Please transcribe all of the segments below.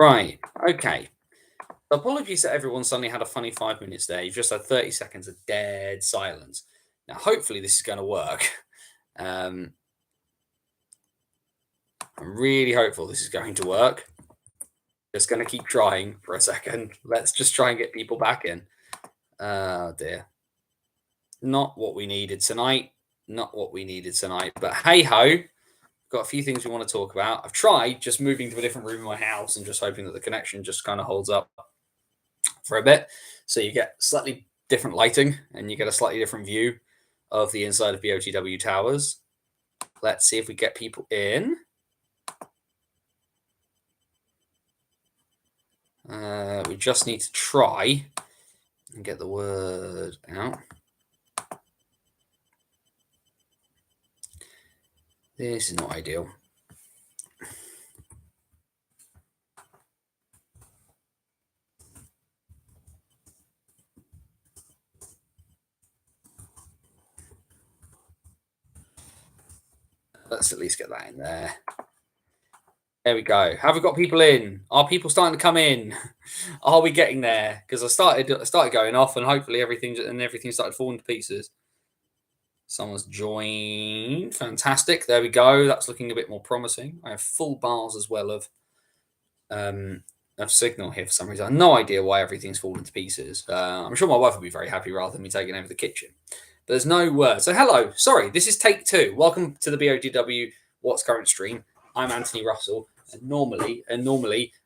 Right. Okay. Apologies that everyone suddenly had a funny 5 minutes there. You've just had 30 seconds of dead silence. Now, hopefully, this is going to work. Um, I'm really hopeful this is going to work. Just going to keep trying for a second. Let's just try and get people back in. Oh, dear. Not what we needed tonight. Not what we needed tonight. But hey ho, got a few things we want to talk about. I've tried just moving to a different room in my house and just hoping that the connection just kind of holds up for a bit. So you get slightly different lighting and you get a slightly different view of the inside of BOTW towers. Let's see if we get people in. We just need to try and get the word out. This is not ideal. Let's at least get that in there. There we go. Have we got people in? Are people starting to come in? Are we getting there? Because I started going off, and hopefully everything started falling to pieces. Someone's joined. Fantastic. There we go. That's looking a bit more promising. I have full bars as well of signal here for some reason. I have no idea why everything's fallen to pieces. I'm sure my wife would be very happy rather than me taking over the kitchen. But there's no word. So hello. Sorry, this is take two. Welcome to the BOTW What's Current stream. I'm Anthony Russell, and normally,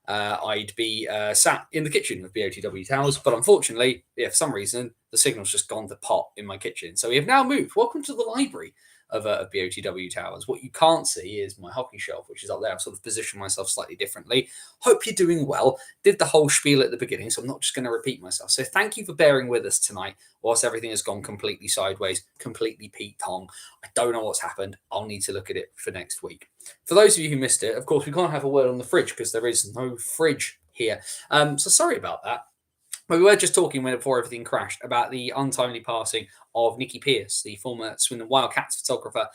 I'd be sat in the kitchen of BOTW Towers, but unfortunately, for some reason, the signal's just gone to pot in my kitchen. So we have now moved. Welcome to the library of BOTW Towers. What you can't see is my hockey shelf, which is up there. I've sort of positioned myself slightly differently. Hope you're doing well. Did the whole spiel at the beginning, so I'm not just going to repeat myself. So thank you for bearing with us tonight, whilst everything has gone completely sideways, completely Pete Tong. I don't know what's happened. I'll need to look at it for next week. For those of you who missed it, of course, we can't have a word on the fridge because there is no fridge here. So sorry about that. But we were just talking before everything crashed about the untimely passing of Nikki Pierce, the former Swindon Wildcats photographer,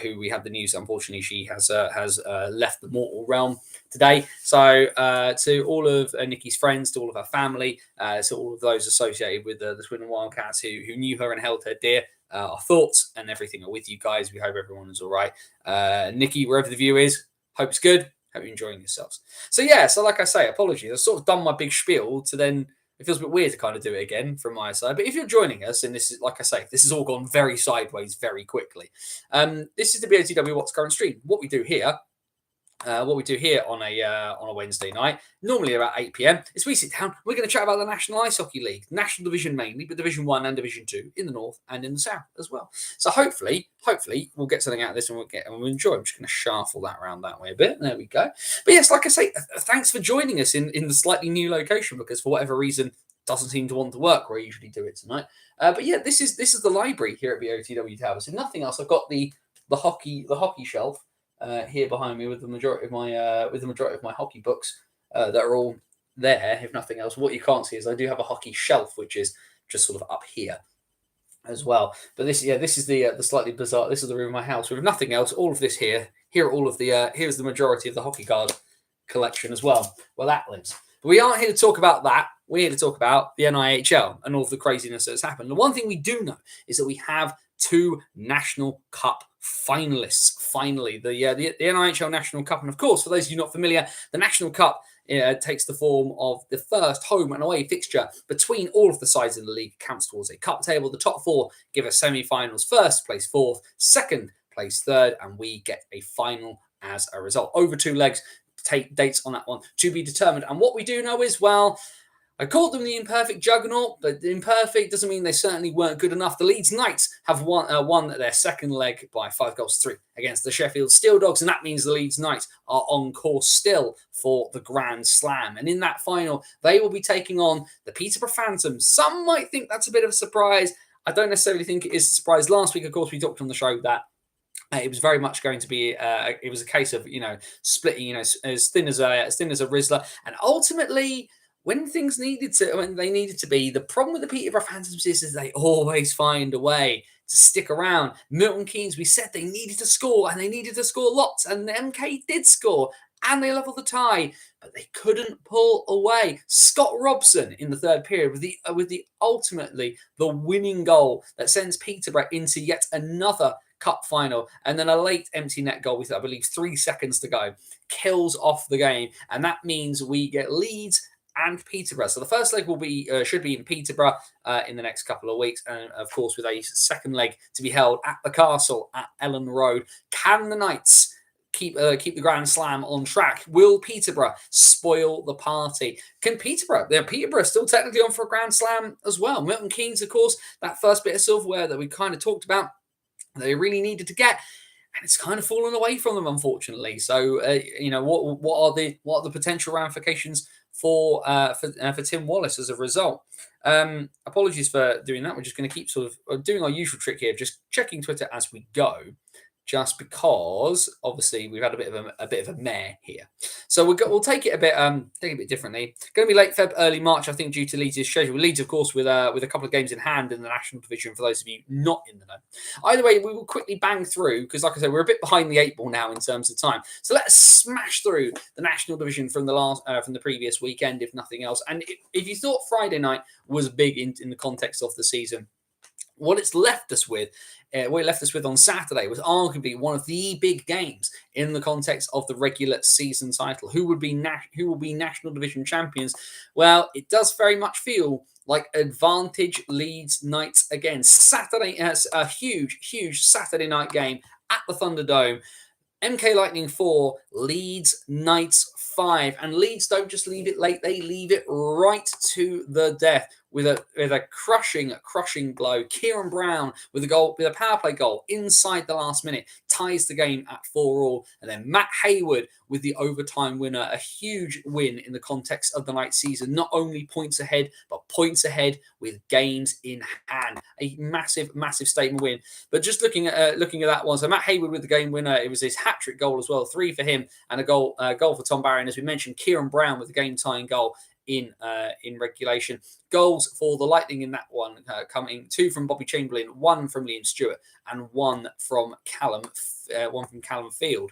who we had the news. Unfortunately, she has left the mortal realm today. So to all of Nikki's friends, to all of her family, to all of those associated with the Swindon Wildcats who knew her and held her dear, our thoughts and everything are with you guys. We hope everyone is all right. Nikki, wherever the view is, hope it's good. Hope you're enjoying yourselves. So like I say, apologies. I've sort of done my big spiel to then. It feels a bit weird to kind of do it again from my side. But if you're joining us, and this is, like I say, this has all gone very sideways very quickly. This is the BOTW What's Current stream. What we do here on a Wednesday night, normally about 8 p.m, is we sit down. We're going to chat about the National Ice Hockey League, National Division mainly, but Division 1 and Division 2 in the north and in the south as well. So hopefully we'll get something out of this and we'll enjoy. I'm just going to shuffle that around that way a bit. There we go. But yes, like I say, thanks for joining us in the slightly new location, because for whatever reason it doesn't seem to want to work where I usually do it tonight. But yeah, this is the library here at BOTW Towers. If nothing else, I've got the hockey shelf here behind me with the majority of my hockey books that are all there. If nothing else, what you can't see is I do have a hockey shelf, which is just sort of up here as well. But this is the slightly bizarre. This is the room of my house with nothing else. All of this here are all of the here's the majority of the hockey card collection as well. Well, that lives. But we aren't here to talk about that. We're here to talk about the NIHL and all of the craziness that's happened. The one thing we do know is that we have two National Cup finalists. Finally, the NIHL National Cup. And of course, for those of you not familiar, the National Cup takes the form of the first home and away fixture between all of the sides in the league. Counts towards a cup table. The top four give us semi-finals. First place fourth, second place third, and we get a final as a result. Over 2 legs. Take dates on that one to be determined. And what we do know is, well, I called them the imperfect juggernaut, but the imperfect doesn't mean they certainly weren't good enough. The Leeds Knights have won their second leg by 5-3 against the Sheffield Steel Dogs, and that means the Leeds Knights are on course still for the Grand Slam. And in that final, they will be taking on the Peterborough Phantoms. Some might think that's a bit of a surprise. I don't necessarily think it is a surprise. Last week, of course, we talked on the show that it was very much going to be. It was a case of splitting, as thin as a Rizzler, and ultimately, when they needed to be, the problem with the Peterborough Phantoms is they always find a way to stick around. Milton Keynes, we said they needed to score, and they needed to score lots, and the MK did score. and they level the tie, but they couldn't pull away. Scott Robson in the third period with the ultimately the winning goal that sends Peterborough into yet another cup final, and then a late empty net goal with, I believe, 3 seconds to go, kills off the game, and that means we get Leeds and Peterborough. So the first leg will be should be in Peterborough in the next couple of weeks, and of course with a second leg to be held at the Castle at Ellen Road. Can the Knights keep the Grand Slam on track? Will Peterborough spoil the party? Can Peterborough? Peterborough still technically on for a Grand Slam as well. Milton Keynes, of course, that first bit of silverware that we kind of talked about, they really needed to get, and it's kind of fallen away from them, unfortunately. So, what are the potential ramifications for Tim Wallace as a result? Apologies for doing that. We're just going to keep sort of doing our usual trick here, just checking Twitter as we go, just because obviously we've had a bit of a mare here. So we'll take it a bit differently. Going to be late Feb, early March, I think, due to Leeds' schedule. Leeds, of course, with a couple of games in hand in the National Division. For those of you not in the know, either way, we will quickly bang through because, like I said, we're a bit behind the 8 ball now in terms of time. So let's smash through the National Division from the previous weekend, if nothing else. And if you thought Friday night was big in the context of the season, what it left us with on Saturday was arguably one of the big games in the context of the regular season title. Who will be National Division champions? Well, it does very much feel like advantage Leeds Knights again. Saturday, a huge Saturday night game at the Thunderdome. MK Lightning 4, Leeds Knights 5, and Leeds don't just leave it late; they leave it right to the death with a crushing blow. Kieran Brown with a power play goal inside the last minute ties the game at 4-4, and then Matt Hayward with the overtime winner. A huge win in the context of the night season. Not only points ahead, but points ahead with games in hand. A massive statement win. But just looking at that one, so Matt Hayward with the game winner. It was his hat-trick goal as well, 3 for him, and a goal for Tom Barry. And as we mentioned, Kieran Brown with the game-tying goal in regulation. Goals for the Lightning in that one coming 2 from Bobby Chamberlain, 1 from Liam Stewart, and 1 from Callum Field.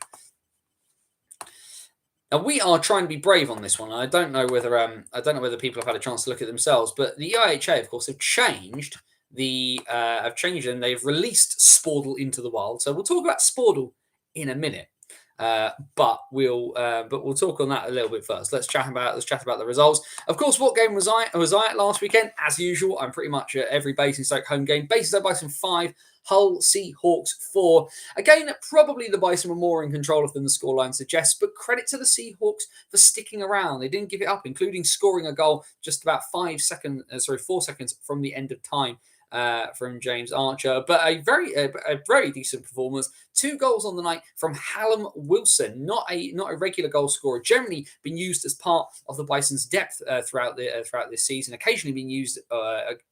Now we are trying to be brave on this one. I don't know whether people have had a chance to look at themselves, but the IHA, of course, have changed and they've released Sportle into the wild. So we'll talk about Sportle in a minute. But we'll talk on that a little bit first. Let's chat about the results. Of course, what game was I at last weekend? As usual, I'm pretty much at every Basingstoke home game. Basingstoke Bison 5, Hull Seahawks 4. Again, probably the Bison were more in control of than the scoreline suggests, but credit to the Seahawks for sticking around. They didn't give it up, including scoring a goal just about 4 seconds from the end of time. From James Archer, but a very decent performance. 2 goals on the night from Hallam Wilson, not a regular goal scorer. Generally been used as part of the Bison's depth throughout this season. Occasionally been used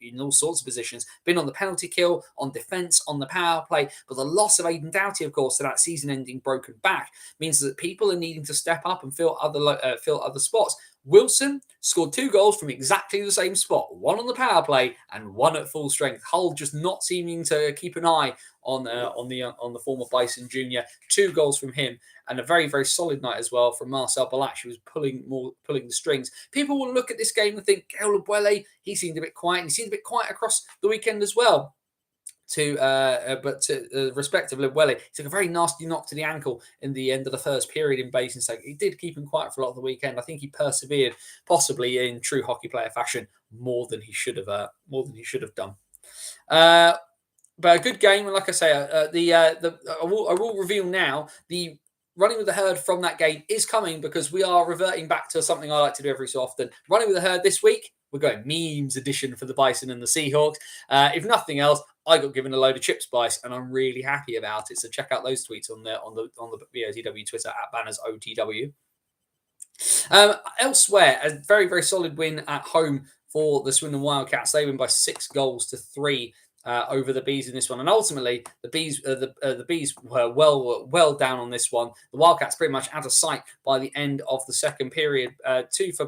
in all sorts of positions. Been on the penalty kill, on defence, on the power play. But the loss of Aidan Doughty, of course, to that season-ending broken back means that people are needing to step up and fill other spots. Wilson scored 2 goals from exactly the same spot, 1 on the power play and 1 at full strength. Hull just not seeming to keep an eye on the former Bison junior. 2 goals from him, and a very, very solid night as well from Marcel Balach, who was pulling the strings. People will look at this game and think, Gael Lebuele, he seemed a bit quiet, and he seemed a bit quiet across the weekend as well. But to the respect of Lebuele, he took a very nasty knock to the ankle in the end of the first period in Basingstoke. It did keep him quiet for a lot of the weekend. I think he persevered, possibly in true hockey player fashion, more than he should have done. But a good game, and like I say, I will reveal now the running with the herd from that game is coming, because we are reverting back to something I like to do every so often. Running with the herd this week, we're going memes edition for the Bison and the Seahawks. If nothing else, I got given a load of chips Bice, and I'm really happy about it. So check out those tweets on the BOTW Twitter at BannersOTW. Elsewhere, a very, very solid win at home for the Swindon Wildcats. They win by 6 goals to 3 over the Bees in this one, and ultimately the Bees were well down on this one. The Wildcats pretty much out of sight by the end of the second period. 2 for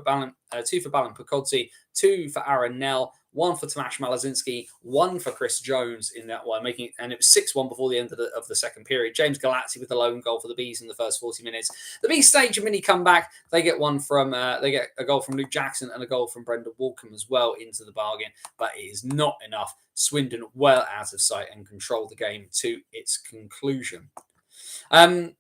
2 for Balin Pokodzi, 2 for Aaron Nell, 1 for Tomasz Malazinski, 1 for Chris Jones in that one, making it, and it was 6-1 before the end of the second period. James Galazzi with the lone goal for the Bees in the first 40 minutes. The Bees stage a mini comeback. They get they get a goal from Luke Jackson and a goal from Brendan Walcombe as well into the bargain, but it is not enough. Swindon well out of sight and control the game to its conclusion. A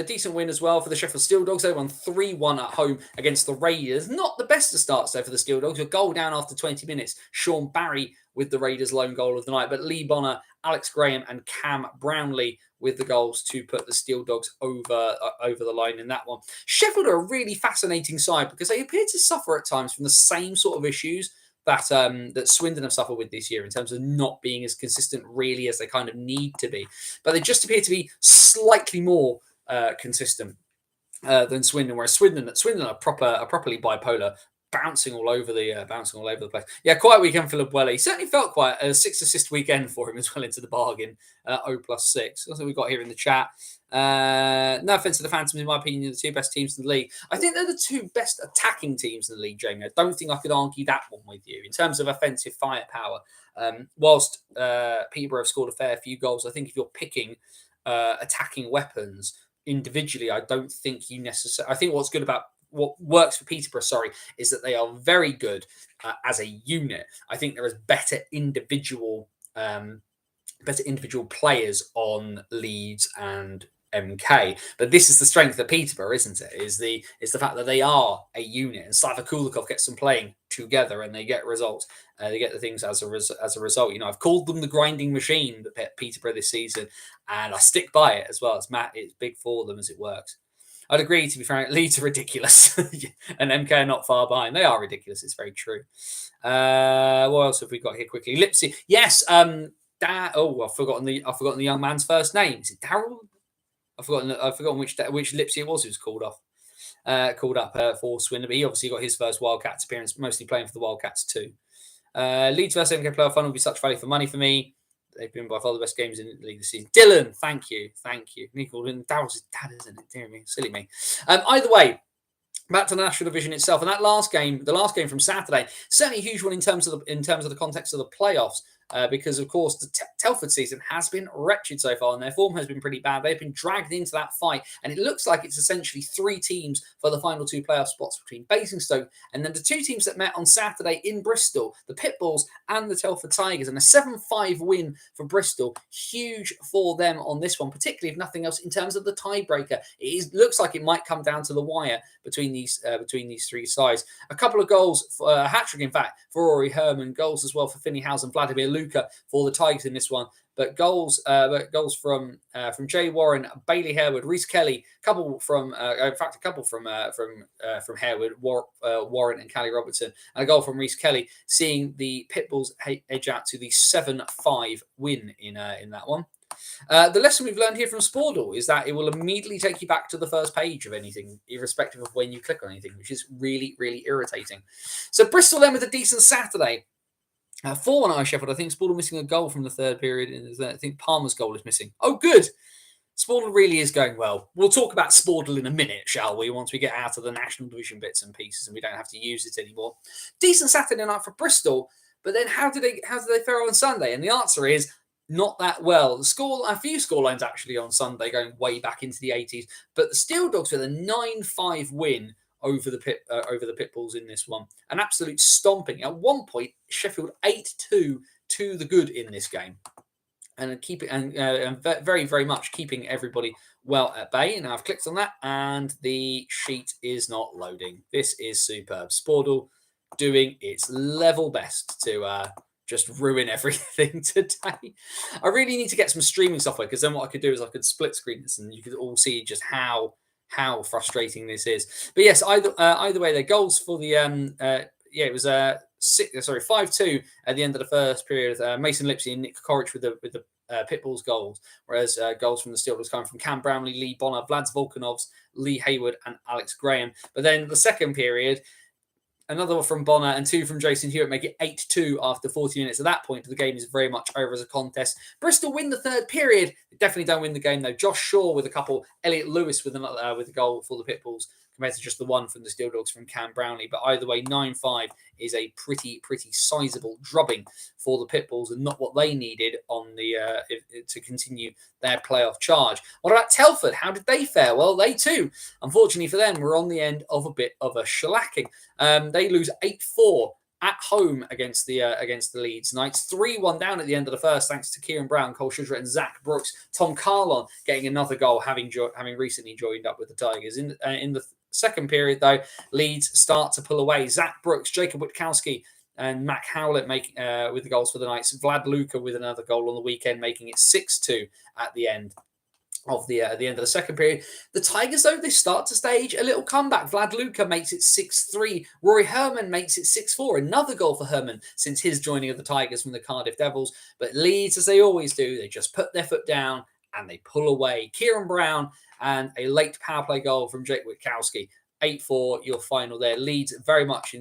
decent win as well for the Sheffield Steel Dogs. They won 3-1 at home against the Raiders. Not the best of starts there for the Steel Dogs. A goal down after 20 minutes. Sean Barry with the Raiders' lone goal of the night. But Lee Bonner, Alex Graham and Cam Brownlee with the goals to put the Steel Dogs over the line in that one. Sheffield are a really fascinating side because they appear to suffer at times from the same sort of issues that Swindon have suffered with this year in terms of not being as consistent really as they kind of need to be. But they just appear to be slightly more consistent than Swindon, whereas Swindon are properly bipolar, bouncing all over the place. Yeah, quiet weekend for Lubueli. Certainly felt quite a 6-assist weekend for him as well into the bargain. O+6. That's what we've got here in the chat. No offense to the Phantoms, in my opinion, the 2 best teams in the league. I think they're the 2 best attacking teams in the league, Jamie. I don't think I could argue that one with you in terms of offensive firepower. Whilst Peterborough have scored a fair few goals, I think if you're picking attacking weapons individually, I don't think you necessarily. I think what works for Peterborough, is that they are very good as a unit. I think there is better individual players on Leeds and MK. But this is the strength of Peterborough, isn't it? Is the fact that they are a unit, and Slava Kulikov gets them playing together, and they get results. They get the things as a result. You know, I've called them the grinding machine, Peterborough this season, and I stick by it as well. It's big for them as it works. I'd agree, to be frank. Leeds are ridiculous. And MK are not far behind. They are ridiculous. It's very true. What else have we got here quickly? Lipsy. Yes. I've forgotten the young man's first name. Is it Darryl? I've forgotten which Lipsy it was who was called up for Swindon. But he obviously got his first Wildcats appearance, mostly playing for the Wildcats too. Leeds versus MK playoff final will be such value for money for me. They've been by far the best games in the league this season. Dylan, thank you. Nicole, Daryl's his dad, isn't it? Dear me, silly me. Either way, back to the National Division itself, and the last game from Saturday, certainly a huge one in terms of the context of the playoffs. Because, of course, the Telford season has been wretched so far, and their form has been pretty bad. They've been dragged into that fight, and it looks like it's essentially 3 teams for the final 2 playoff spots between Basingstoke and then the 2 teams that met on Saturday in Bristol, the Pitbulls and the Telford Tigers, and a 7-5 win for Bristol. Huge for them on this one, particularly if nothing else in terms of the tiebreaker. Looks like it might come down to the wire between these 3 sides. A couple of goals, a hat-trick, in fact, for Rory Herman, goals as well for Finney House and Vladimir Luka for the Tigers in this one, but goals from Jay Warren, Bailey Harewood, Reece Kelly, a couple from Harewood, Warren and Callie Robertson, and a goal from Reece Kelly, seeing the Pitbulls edge out to the 7-5 win in that one. The lesson we've learned here from Spordle is that it will immediately take you back to the first page of anything, irrespective of when you click on anything, which is really, really irritating. So Bristol then with a decent Saturday. 4-1 Sheffield. I think Spordle missing a goal from the third period. I think Palmer's goal is missing. Oh, good. Spordle really is going well. We'll talk about Spordle in a minute, shall we? Once we get out of the National Division bits and pieces and we don't have to use it anymore. Decent Saturday night for Bristol, but then how did they fare on Sunday? And the answer is not that well. A few scorelines actually on Sunday, going way back into the 80s. But the Steel Dogs with a 9-5 win over the Pitbulls in this one. An absolute stomping. At one point, Sheffield 8-2 to the good in this game. And very, very much keeping everybody well at bay. Now I've clicked on that and the sheet is not loading. This is superb. Spordle doing its level best to just ruin everything today. I really need to get some streaming software, because then what I could do is I could split screen this and you could all see just how frustrating this is. But yes, either way, their goals for the it was 5-2 at the end of the first period. Mason Lipsy and Nick Corrich with the Pitbulls goals, whereas goals from the Steelers coming from Cam Brownlee, Lee Bonner, Vlads Volkanovs, Lee Hayward, and Alex Graham. But then the second period, another one from Bonner, and 2 from Jason Hewitt make it 8-2 after 40 minutes. At that point, the game is very much over as a contest. Bristol win the third period. They definitely don't win the game, though. Josh Shaw with a couple, Elliot Lewis with a goal for the Pitbulls, compared to just the one from the Steel Dogs from Cam Brownlee. But either way, 9-5 is a pretty sizable drubbing for the Pitbulls, and not what they needed on the to continue their playoff charge. What about Telford? How did they fare? Well, they too, unfortunately for them, were on the end of a bit of a shellacking. They lose 8-4 at home against the Leeds Knights. 3-1 down at the end of the first, thanks to Kieran Brown, Cole Shudra, and Zach Brooks. Tom Carlon getting another goal, having recently joined up with the Tigers. In the second period, though, Leeds start to pull away. Zach Brooks, Jacob Witkowski, and Mac Howlett with the goals for the Knights. Vlad Luka with another goal on the weekend, making it 6-2 at the end of the end of the second period. The Tigers, though, they start to stage a little comeback. Vlad Luka makes it 6-3. Rory Herman makes it 6-4. Another goal for Herman since his joining of the Tigers from the Cardiff Devils. But Leeds, as they always do, they just put their foot down and they pull away. Kieran Brown and a late power play goal from Jake Witkowski. 8-4, your final there. Leeds very much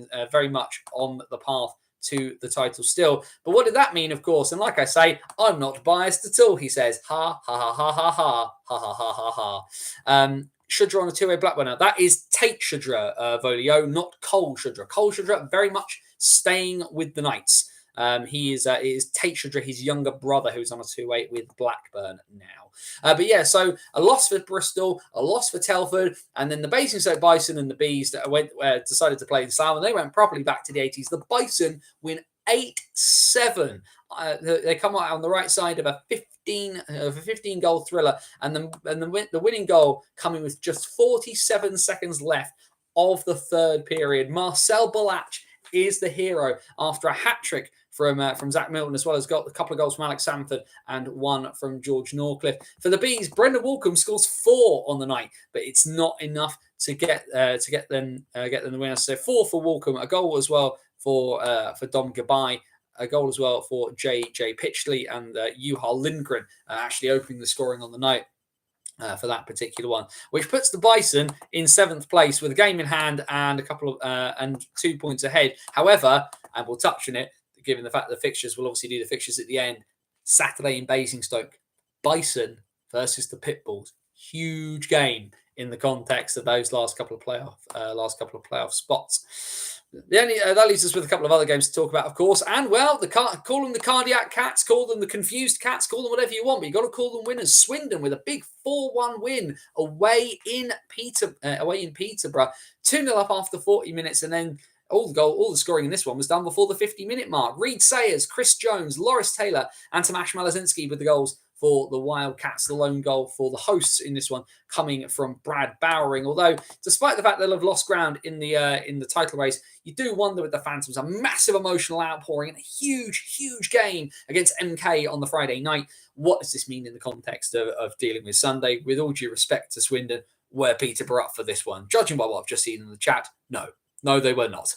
on the path to the title still. But what did that mean, of course? And like I say, I'm not biased at all, he says. Ha, ha, ha, ha, ha, ha, ha, ha, ha, ha, ha. Shudra on a two-way Blackburn. Now, that is Tate Shudra, Volio, not Cole Shudra. Cole Shudra very much staying with the Knights. He is Tate Shudra, his younger brother, who's on a two-way with Blackburn now. But yeah, so a loss for Bristol, a loss for Telford, and then the Basingstoke Bison and the Bees that decided to play the style, and they went properly back to the 80s. The Bison win 8-7. They come out on the right side of a 15 goal thriller, and the winning goal coming with just 47 seconds left of the third period. Marcel Balach is the hero after a hat-trick from Zach Milton, as well as got a couple of goals from Alex Sanford and one from George Norcliffe. For the Bees, Brendan Walcombe scores 4 on the night, but it's not enough to get them the winner. So 4 for Walcombe, a goal as well for Dom Gabai, a goal as well for J.J. Pitchley, and Juhal Lindgren actually opening the scoring on the night. For that particular one, which puts the Bison in 7th place with a game in hand and a couple of and 2 points ahead. However, and we'll touch on it, given the fact that the fixtures, will obviously do the fixtures at the end. Saturday in Basingstoke, Bison versus the Pitbulls. Huge game in the context of those last couple of playoff spots. That leaves us with a couple of other games to talk about, of course. And, well, call them the Cardiac Cats, call them the Confused Cats, call them whatever you want, but you've got to call them winners. Swindon with a big 4-1 win away in Peterborough. 2-0 up after 40 minutes, and then all the scoring in this one was done before the 50-minute mark. Reed Sayers, Chris Jones, Loris Taylor, and Tomasz Malazinski with the goals for the Wildcats. The lone goal for the hosts in this one coming from Brad Bowering. Although, despite the fact they'll have lost ground in the title race, you do wonder with the Phantoms, a massive emotional outpouring and a huge game against MK on the Friday night. What does this mean in the context of dealing with Sunday? With all due respect to Swindon, were Peterborough up for this one? Judging by what I've just seen in the chat, no, they were not.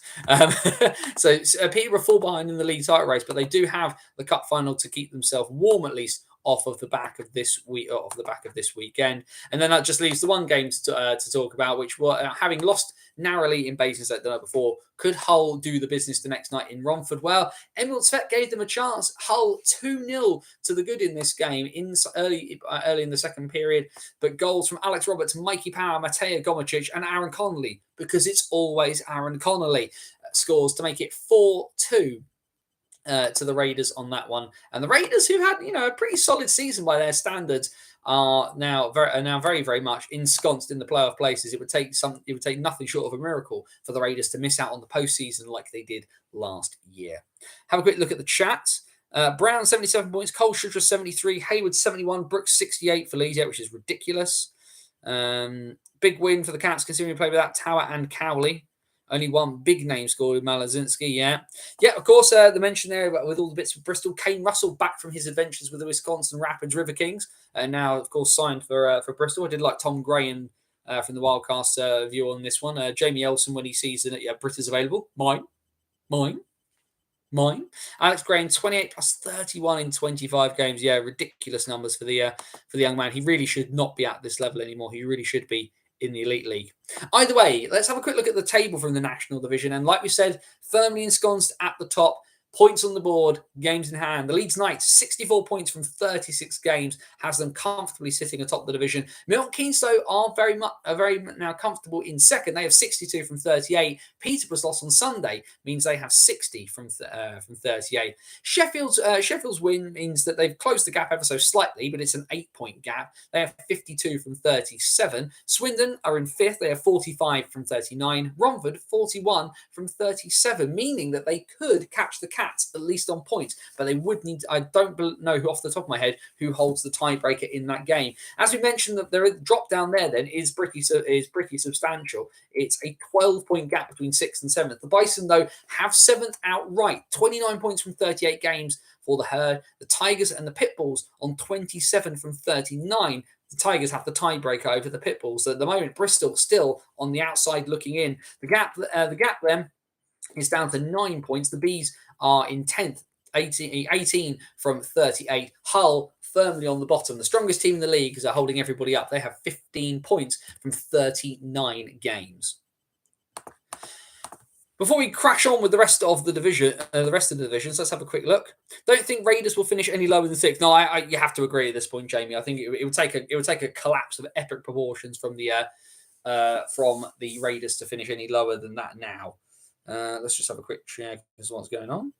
So Peterborough fall behind in the league title race, but they do have the cup final to keep themselves warm, at least off of the back of this weekend. And then that just leaves the one game to talk about, which were having lost narrowly in Basingstoke the night before. Could Hull do the business the next night in Romford? Well, Emil Svet gave them a chance. Hull 2-0 to the good in this game early in the second period, but goals from Alex Roberts, Mikey Power, Mateo Gomicic, and Aaron Connolly, because it's always Aaron Connolly, scores to make it 4-2. To the Raiders on that one. And the Raiders, who had a pretty solid season by their standards, are now very much ensconced in the playoff places. It would take nothing short of a miracle for the Raiders to miss out on the postseason like they did last year. Have a quick look at the chat. Brown 77 points, Cole Shudra 73, Hayward 71, Brooks 68 for Leeds, which is ridiculous. Big win for the Cats, considering we play without Tower and Cowley. Only one big name scored with Malazinski, yeah. Of course, the mention there with all the bits of Bristol. Kane Russell back from his adventures with the Wisconsin Rapids River Kings, and now, of course, signed for Bristol. I did like Tom Graham from the Wildcast view on this one. Jamie Elson, when he sees that Britta's available. Mine. Alex Graham, 28 plus 31 in 25 games. Yeah, ridiculous numbers for the young man. He really should not be at this level anymore. He really should be in the Elite League. Either way, let's have a quick look at the table from the National Division. And like we said, firmly ensconced at the top, points on the board, games in hand. The Leeds Knights, 64 points from 36 games, has them comfortably sitting atop the division. Milton Keynes, though, are very now comfortable in second. They have 62 from 38. Peterborough's loss on Sunday means they have 60 from 38. Sheffield's win means that they've closed the gap ever so slightly, but it's an 8-point gap. They have 52 from 37. Swindon are in fifth. They have 45 from 39. Romford, 41 from 37, meaning that they could catch the Cats at least on points, but they would need. I don't know who off the top of my head who holds the tiebreaker in that game. As we mentioned, that the drop down there then is pretty substantial. It's a 12-point gap between 6th and 7th. The Bison, though, have 7th outright, 29 points from 38 games for the Herd. The Tigers and the Pitbulls on 27 from 39. The Tigers have the tiebreaker over the Pitbulls. So at the moment, Bristol still on the outside looking in. The gap then is down to 9 points. The Bees are in 10th, 18 from 38. Hull firmly on the bottom. The strongest team in the league is holding everybody up. They have 15 points from 39 games. Before we crash on with the rest of the division, divisions, let's have a quick look. Don't think Raiders will finish any lower than 6th. No, you have to agree at this point, Jamie. I think it would take a collapse of epic proportions from the Raiders to finish any lower than that now. Let's just have a quick check as to what's going on.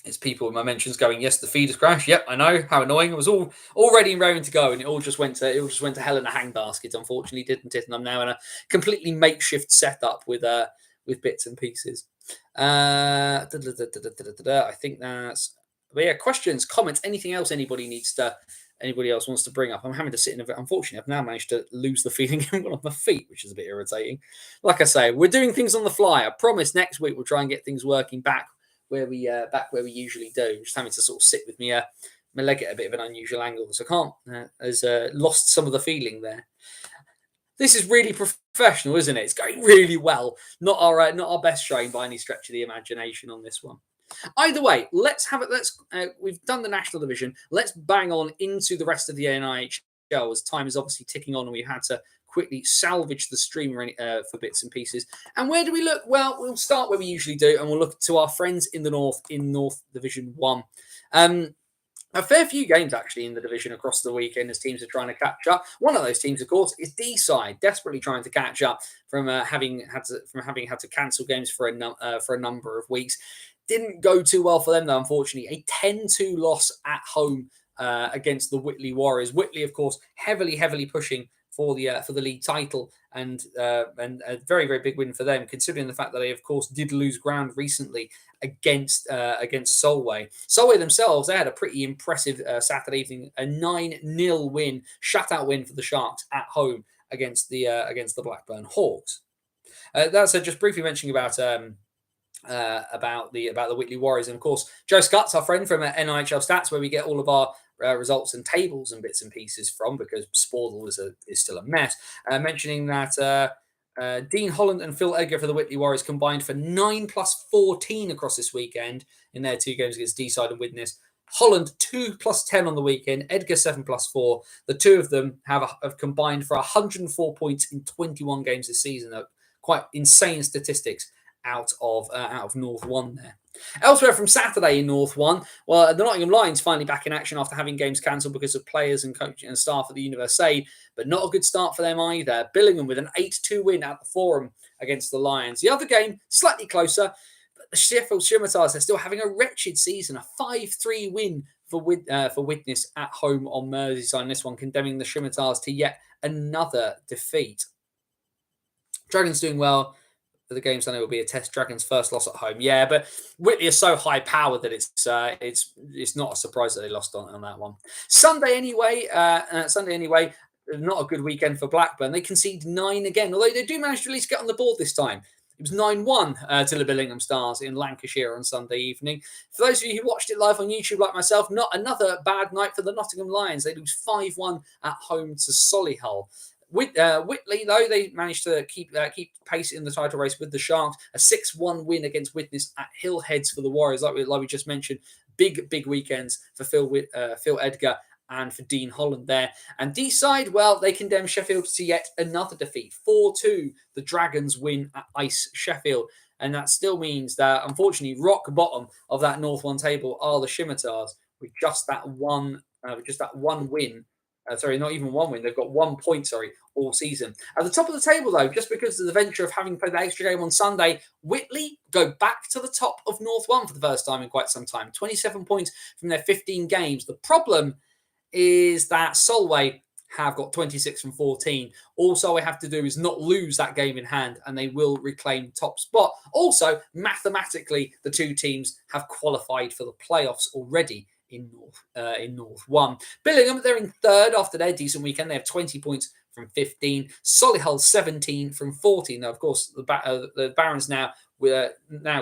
It's people in my mentions going, yes, the feed has crashed. Yep, I know. How annoying. It was all ready and raring to go, and it all just went to hell in a handbasket, unfortunately, didn't it? And I'm now in a completely makeshift setup with bits and pieces. I think that's. But yeah, questions, comments, anything else anybody else wants to bring up. I'm having to sit in a bit. Unfortunately, I've now managed to lose the feeling in one of my feet, which is a bit irritating. Like I say, we're doing things on the fly. I promise next week we'll try and get things working back where we usually do. Just having to sort of sit with my leg at a bit of an unusual angle, so I can't. Has lost some of the feeling there. This is really professional, isn't it? It's going really well. Not our best showing by any stretch of the imagination on this one. Either way, we've done the National Division. Let's bang on into the rest of the NIHL as time is obviously ticking on and we've had to quickly salvage the stream for bits and pieces. And where do we look? Well, we'll start where we usually do and we'll look to our friends in the North, in North Division 1. A fair few games actually in the division across the weekend as teams are trying to catch up. One of those teams, of course, is D-side, desperately trying to catch up from having had to cancel games for a number of weeks. Didn't go too well for them, though, unfortunately. A 10-2 loss at home against the Whitley Warriors. Whitley, of course, heavily pushing for the league title, and a very, very big win for them, considering the fact that they, of course, did lose ground recently against Solway. Solway themselves, they had a pretty impressive Saturday evening, a 9-0 win, shutout win for the Sharks at home against the Blackburn Hawks. That said, just briefly mentioning about the Whitley Warriors, and of course Joe Scott's our friend from NIHL Stats, where we get all of our results and tables and bits and pieces from, because Sportle is still a mess. Mentioning that Dean Holland and Phil Edgar for the Whitley Warriors combined for 9 plus 14 across this weekend in their 2 games against D-side and Widnes. Holland 2 plus 10 on the weekend, Edgar 7 plus 4. The two of them have combined for 104 points in 21 games this season. Quite insane statistics out of North 1 there. Elsewhere from Saturday in North 1, well, the Nottingham Lions finally back in action after having games cancelled because of players and coaching and staff at the Universiade, but not a good start for them either. Billingham with an 8-2 win at the Forum against the Lions. The other game, slightly closer, but the Sheffield Scimitars are still having a wretched season, a 5-3 win for Widnes at home on Merseyside. This one condemning the Scimitars to yet another defeat. Dragons doing well. The game Sunday will be a test. Dragons' first loss at home. Yeah, but Whitley is so high powered that it's not a surprise that they lost on that one. Sunday anyway, not a good weekend for Blackburn. They concede 9 again, although they do manage to at least get on the board this time. It was 9-1 to the Billingham Stars in Lancashire on Sunday evening. For those of you who watched it live on YouTube like myself, not another bad night for the Nottingham Lions. They lose 5-1 at home to Solihull. Whitley, though, they managed to keep pace in the title race with the Sharks. A 6-1 win against Widnes at Hillheads for the Warriors, like we just mentioned. Big weekends for Phil Edgar and for Dean Holland there. And D-side, well, they condemn Sheffield to yet another defeat. 4-2, the Dragons win at Ice Sheffield. And that still means that, unfortunately, rock bottom of that North One table are the Scimitars with just that one win. Sorry, not even one win. They've got 1 point, all season. At the top of the table, though, just because of the venture of having played that extra game on Sunday, Whitley go back to the top of North One for the first time in quite some time. 27 points from their 15 games. The problem is that Solway have got 26 from 14. All Solway have to do is not lose that game in hand, and they will reclaim top spot. Also, mathematically, the two teams have qualified for the playoffs already in North One. Billingham, they're in third after their decent weekend. They have 20 points from 15. Solihull 17 from 14. Now, of course, the Barons now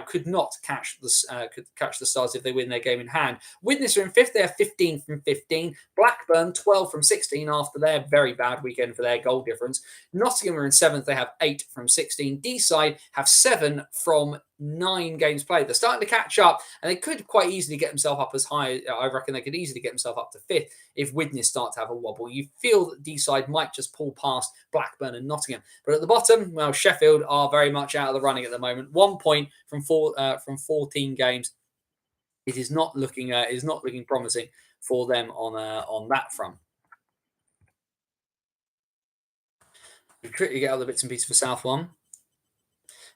could not catch the Stars if they win their game in hand. Widnes are in fifth. They have 15 from 15. Blackburn 12 from 16 after their very bad weekend for their goal difference. Nottingham are in seventh. They have 8 from 16. D-side have 7 from 9 games played. They're starting to catch up, and they could quite easily get themselves up as high. I reckon they could easily get themselves up to fifth if Widnes start to have a wobble. You feel that D-side might just pull past Blackburn and Nottingham. But at the bottom, well, Sheffield are very much out of the running at the moment. 1 point from 14 games. It is not looking promising for them on that front. We quickly get other bits and pieces for South One.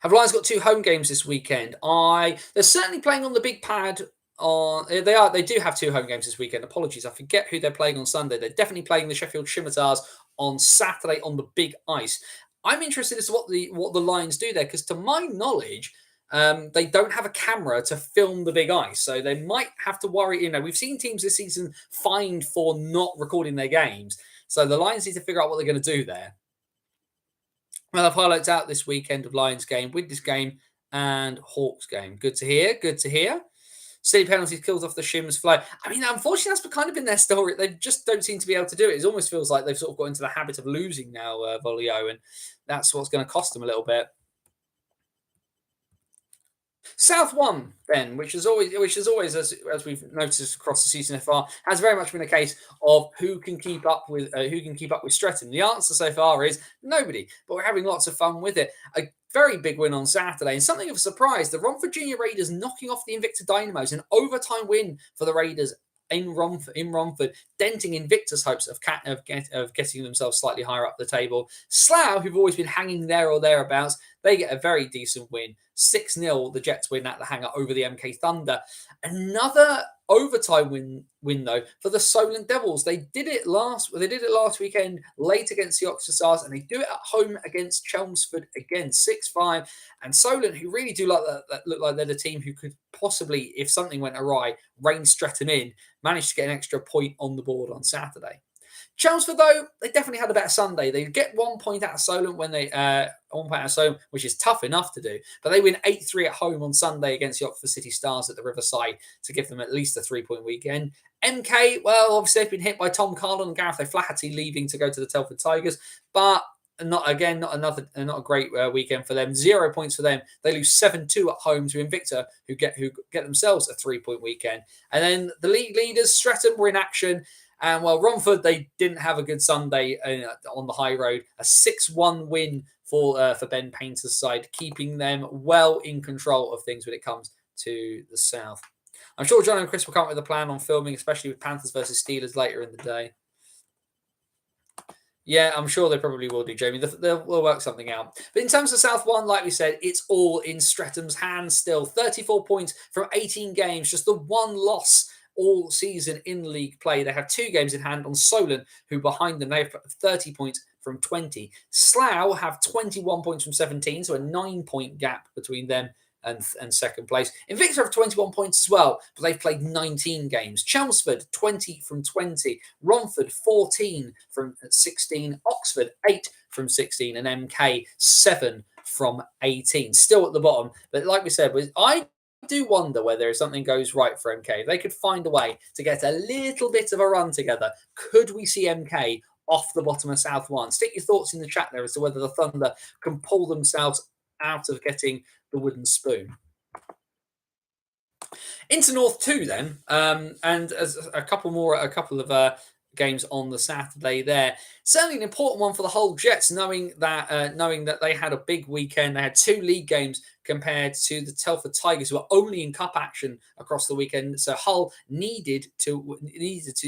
Have Lions got 2 home games this weekend? They're certainly playing on the big pad. They do have 2 home games this weekend. Apologies, I forget who they're playing on Sunday. They're definitely playing the Sheffield Scimitars on Saturday on the big ice. I'm interested as to what the Lions do there, because to my knowledge, they don't have a camera to film the big ice, so they might have to worry. We've seen teams this season fined for not recording their games, so the Lions need to figure out what they're going to do there. Well, I've highlights out this weekend of Lions game, Widnes game, and Hawks game. Good to hear. Good to hear. Silly penalties kills off the Shims flow. I mean, unfortunately, that's kind of been their story. They just don't seem to be able to do it. It almost feels like they've sort of got into the habit of losing now, Volio, and that's what's going to cost them a little bit. South One, then, which is always, as we've noticed across the season so far, has very much been a case of who can keep up with Streatham. The answer so far is nobody, but we're having lots of fun with it. A very big win on Saturday, and something of a surprise: the Romford Junior Raiders knocking off the Invicta Dynamos, an overtime win for the Raiders in Romford, denting Invicta's hopes of getting themselves slightly higher up the table. Slough, who've always been hanging there or thereabouts, they get a very decent win. 6-0, the Jets win at the hangar over the MK Thunder. Another overtime win though for the Solent Devils. They did it last weekend, late against the Oxford Stars, and they do it at home against Chelmsford again, 6-5. And Solent, who really do look like they're the team who could possibly, if something went awry, rein Streatham in, managed to get an extra point on the board on Saturday. Chelmsford, though, they definitely had a better Sunday. They get 1 point out of Solent which is tough enough to do. But they win 8-3 at home on Sunday against the Oxford City Stars at the Riverside to give them at least a 3-point weekend. MK, well, obviously they've been hit by Tom Carlin and Gareth O'Flaherty leaving to go to the Telford Tigers, but not a great weekend for them. 0 points for them. They lose 7-2 at home to Invicta, who get themselves a 3-point weekend. And then the league leaders, Streatham, were in action. And well, Romford, they didn't have a good Sunday on the high road. A 6-1 win for Ben Painter's side, keeping them well in control of things when it comes to the South. I'm sure John and Chris will come up with a plan on filming, especially with Panthers versus Steelers later in the day. Yeah, I'm sure they probably will do, Jamie. They'll work something out. But in terms of South One, like we said, it's all in Streatham's hands still. 34 points from 18 games, just the one loss all season in league play. They have 2 games in hand on Solent, who behind them, they have 30 points from 20. Slough have 21 points from 17, so a 9-point gap between them and second place. Invicta have 21 points as well, but they've played 19 games. Chelmsford, 20 from 20. Romford, 14 from 16. Oxford, 8 from 16. And MK, 7 from 18. Still at the bottom. But like we said, I do wonder whether if something goes right for MK, if they could find a way to get a little bit of a run together, could we see MK off the bottom of South One? Stick your thoughts in the chat there as to whether the Thunder can pull themselves out of getting the wooden spoon. Into North 2 then, and as a couple of games on the Saturday there. Certainly an important one for the whole Jets, knowing that they had a big weekend. They had 2 league games compared to the Telford Tigers, who are only in cup action across the weekend. So Hull needed to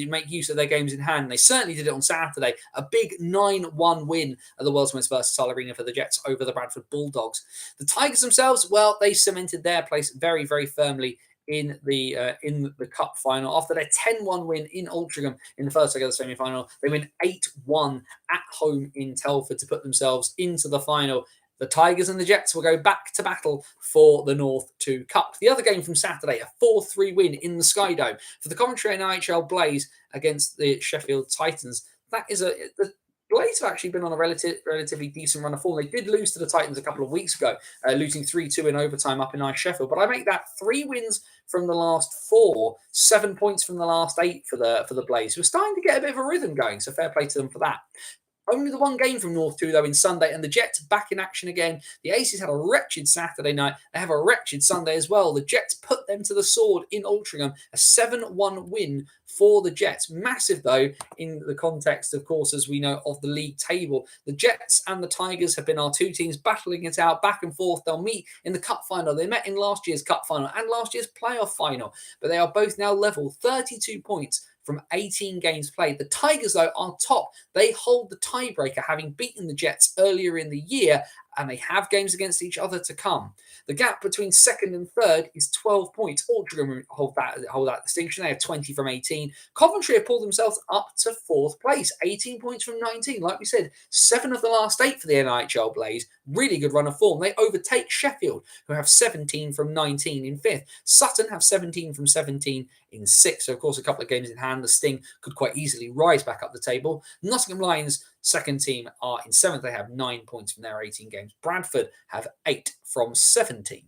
make use of their games in hand. They certainly did it on Saturday. A big 9-1 win at the World's Most Versatile Arena for the Jets over the Bradford Bulldogs. The Tigers themselves, well, they cemented their place very, very firmly in the cup final. After their 10-1 win in Altrincham in the first leg of the semi-final, they win 8-1 at home in Telford to put themselves into the final. The Tigers and the Jets will go back to battle for the North 2 Cup. The other game from Saturday, a 4-3 win in the Sky Dome for the Coventry and IHL Blaze against the Sheffield Titans. The Blaze have actually been on a relatively decent run of form. They did lose to the Titans a couple of weeks ago, losing 3-2 in overtime up in Ice Sheffield. But I make that 3 wins from the last 4, 7 points from the last 8 for the Blaze. We're starting to get a bit of a rhythm going, so fair play to them for that. Only the one game from North 2, though, in Sunday, and the Jets back in action again. The Aces had a wretched Saturday night. They have a wretched Sunday as well. The Jets put them to the sword in Altrincham. A 7-1 win for the Jets. Massive, though, in the context, of course, as we know, of the league table. The Jets and the Tigers have been our 2 teams battling it out back and forth. They'll meet in the cup final. They met in last year's cup final and last year's playoff final. But they are both now level, 32 points from 18 games played. The Tigers, though, are top. They hold the tiebreaker, having beaten the Jets earlier in the year, and they have games against each other to come. The gap between second and third is 12 points. Altrincham hold that distinction. They have 20 from 18. Coventry have pulled themselves up to 4th place, 18 points from 19. Like we said, 7 of the last 8 for the NIHL Blaze. Really good run of form. They overtake Sheffield, who have 17 from 19 in 5th. Sutton have 17 from 17 in 6th. So, of course, a couple of games in hand. The Sting could quite easily rise back up the table. Nottingham Lions, second team, are in 7th. They have 9 points from their 18 games. Bradford have 8 from 17.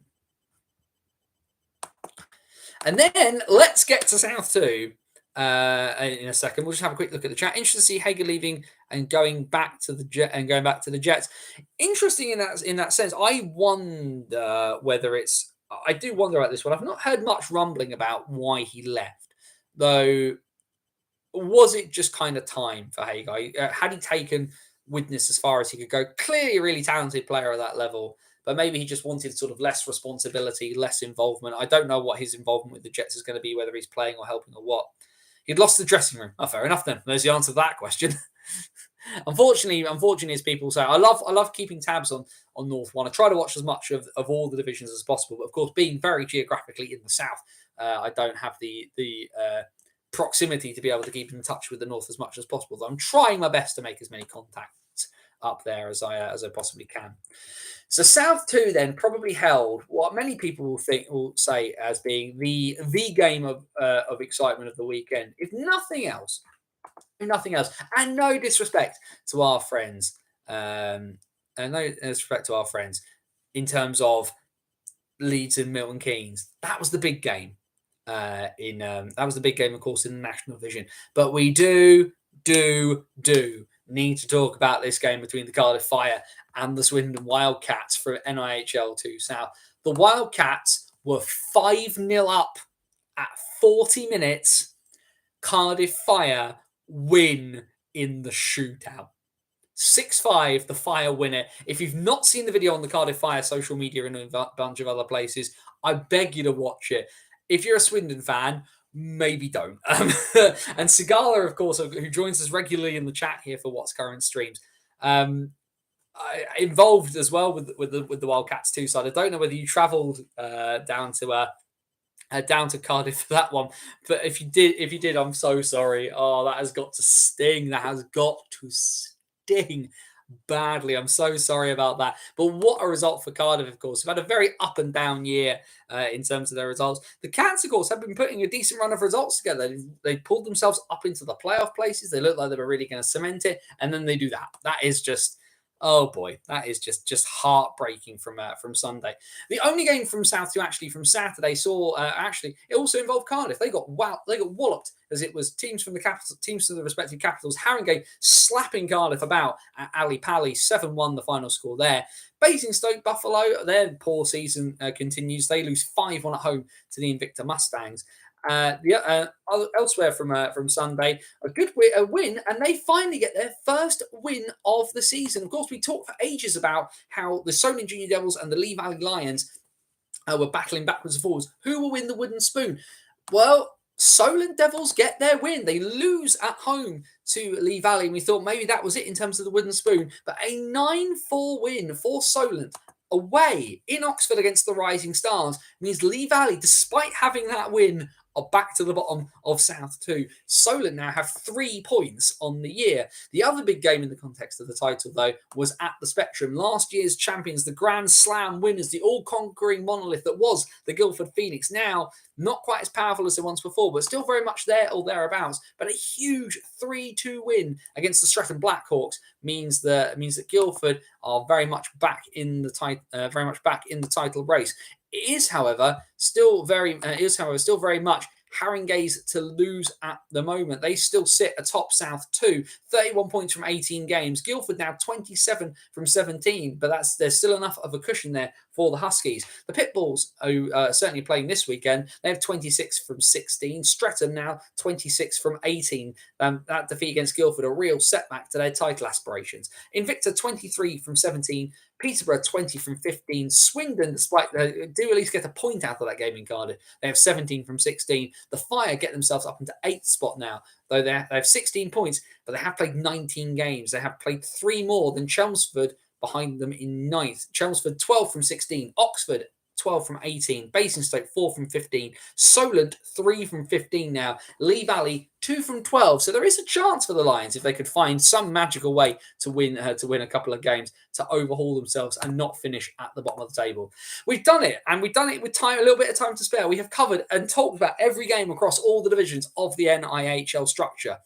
And then let's get to South 2 in a second. We'll just have a quick look at the chat. Interesting to see Hager leaving and going back to the Jets. Interesting in that sense. I wonder whether it's. I do wonder about this one. I've not heard much rumbling about why he left, though. Was it just kind of time for Hager? Had he taken Widnes as far as he could go? Clearly a really talented player at that level, but maybe he just wanted sort of less responsibility, less involvement. I don't know what his involvement with the Jets is going to be, whether he's playing or helping or what. He'd lost the dressing room. Oh, fair enough then. There's the answer to that question. Unfortunately, as people say, I love keeping tabs on North 1. I try to watch as much of all the divisions as possible, but of course, being very geographically in the south, I don't have the proximity to be able to keep in touch with the North as much as possible. Though I'm trying my best to make as many contacts up there as I possibly can. So South 2 then probably held what many people will say as being the game of excitement of the weekend, if nothing else. And no disrespect to our friends, in terms of Leeds and Milton Keynes. That was the big game. That was the big game, of course, in the National Division. But we do need to talk about this game between the Cardiff Fire and the Swindon Wildcats for NIHL 2 South. The Wildcats were 5-0 up at 40 minutes. Cardiff Fire win in the shootout. 6-5, the Fire win it. If you've not seen the video on the Cardiff Fire social media and a bunch of other places, I beg you to watch it. If you're a Swindon fan, maybe don't. And Sigala, of course, who joins us regularly in the chat here for What's Current Streams, involved as well with the Wildcats too side. I don't know whether you travelled down to Cardiff for that one, but if you did, I'm so sorry. Oh, that has got to sting. That has got to sting badly. I'm so sorry about that. But what a result for Cardiff, of course. They've had a very up and down year in terms of their results. The Cats, of course, have been putting a decent run of results together. They pulled themselves up into the playoff places. They look like they were really going to cement it, and then they do that. That is just, oh boy, that is just heartbreaking from Sunday. The only game from South 2 actually from Saturday saw it also involved Cardiff. They got walloped, as it was teams from the respective capitals. Haringey slapping Cardiff about at Ali Pally, 7-1 the final score there. Basingstoke Buffalo, their poor season continues. They lose 5-1 at home to the Invicta Mustangs. Elsewhere from Sunday, a win, and they finally get their first win of the season. Of course, we talked for ages about how the Solent Junior Devils and the Lee Valley Lions were battling backwards and forwards. Who will win the wooden spoon? Well, Solent Devils get their win. They lose at home to Lee Valley, and we thought maybe that was it in terms of the wooden spoon. But a 9-4 win for Solent away in Oxford against the Rising Stars means Lee Valley, despite having that win, are back to the bottom of South 2. Solent now have 3 points on the year. The other big game in the context of the title, though, was at the Spectrum. Last year's champions, the Grand Slam winners, the all-conquering monolith that was the Guildford Phoenix. Now, not quite as powerful as they once before, but still very much there or thereabouts. But a huge 3-2 win against the Streatham Blackhawks means that Guildford are very much back in the title race. It is, however, still very much Haringey's to lose at the moment. They still sit atop South 2, 31 points from 18 games. Guildford now 27 from 17, but there's still enough of a cushion there for the Huskies. The Pitbulls, who are certainly playing this weekend, they have 26 from 16. Streatham now 26 from 18. That defeat against Guildford, a real setback to their title aspirations. Invicta 23 from 17. Peterborough 20 from 15. Swindon, despite they do at least get a point out of that game in Cardiff, they have 17 from 16. The Fire get themselves up into 8th spot now, though they have 16 points, but they have played 19 games. They have played 3 more than Chelmsford behind them in 9th. Chelmsford 12 from 16. Oxford 12 from 18. Basingstoke 4 from 15. Solent 3 from 15 now. Lee Valley 2 from 12. So there is a chance for the Lions if they could find some magical way to win a couple of games, to overhaul themselves and not finish at the bottom of the table. We've done it, and we've done it with time, a little bit of time to spare. We have covered and talked about every game across all the divisions of the NIHL structure.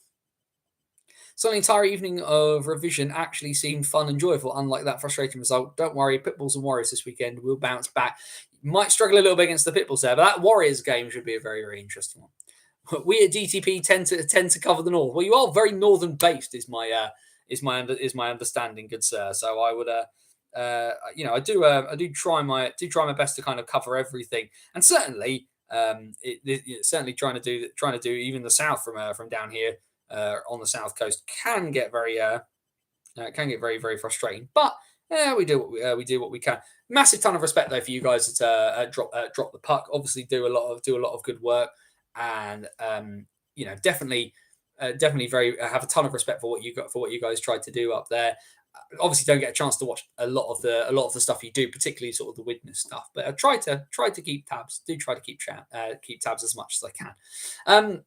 So the entire evening of revision actually seemed fun and joyful, unlike that frustrating result. Don't worry, Pitbulls and Warriors this weekend will bounce back. Might struggle a little bit against the Pitbulls there, but that Warriors game should be a very, very interesting one. We at DTP tend to cover the north. Well, you are very northern based, is my understanding, good sir. So I would, I do try my best to kind of cover everything, and certainly, certainly trying to do even the south from down here. On the south coast can get very very frustrating, but we do what we can. Massive ton of respect though for you guys that drop the puck. Obviously do a lot of good work, and definitely very have a ton of respect for what you guys tried to do up there. Obviously don't get a chance to watch a lot of the stuff you do, particularly sort of the witness stuff, but I try to keep tabs. Do try to keep tabs as much as I can.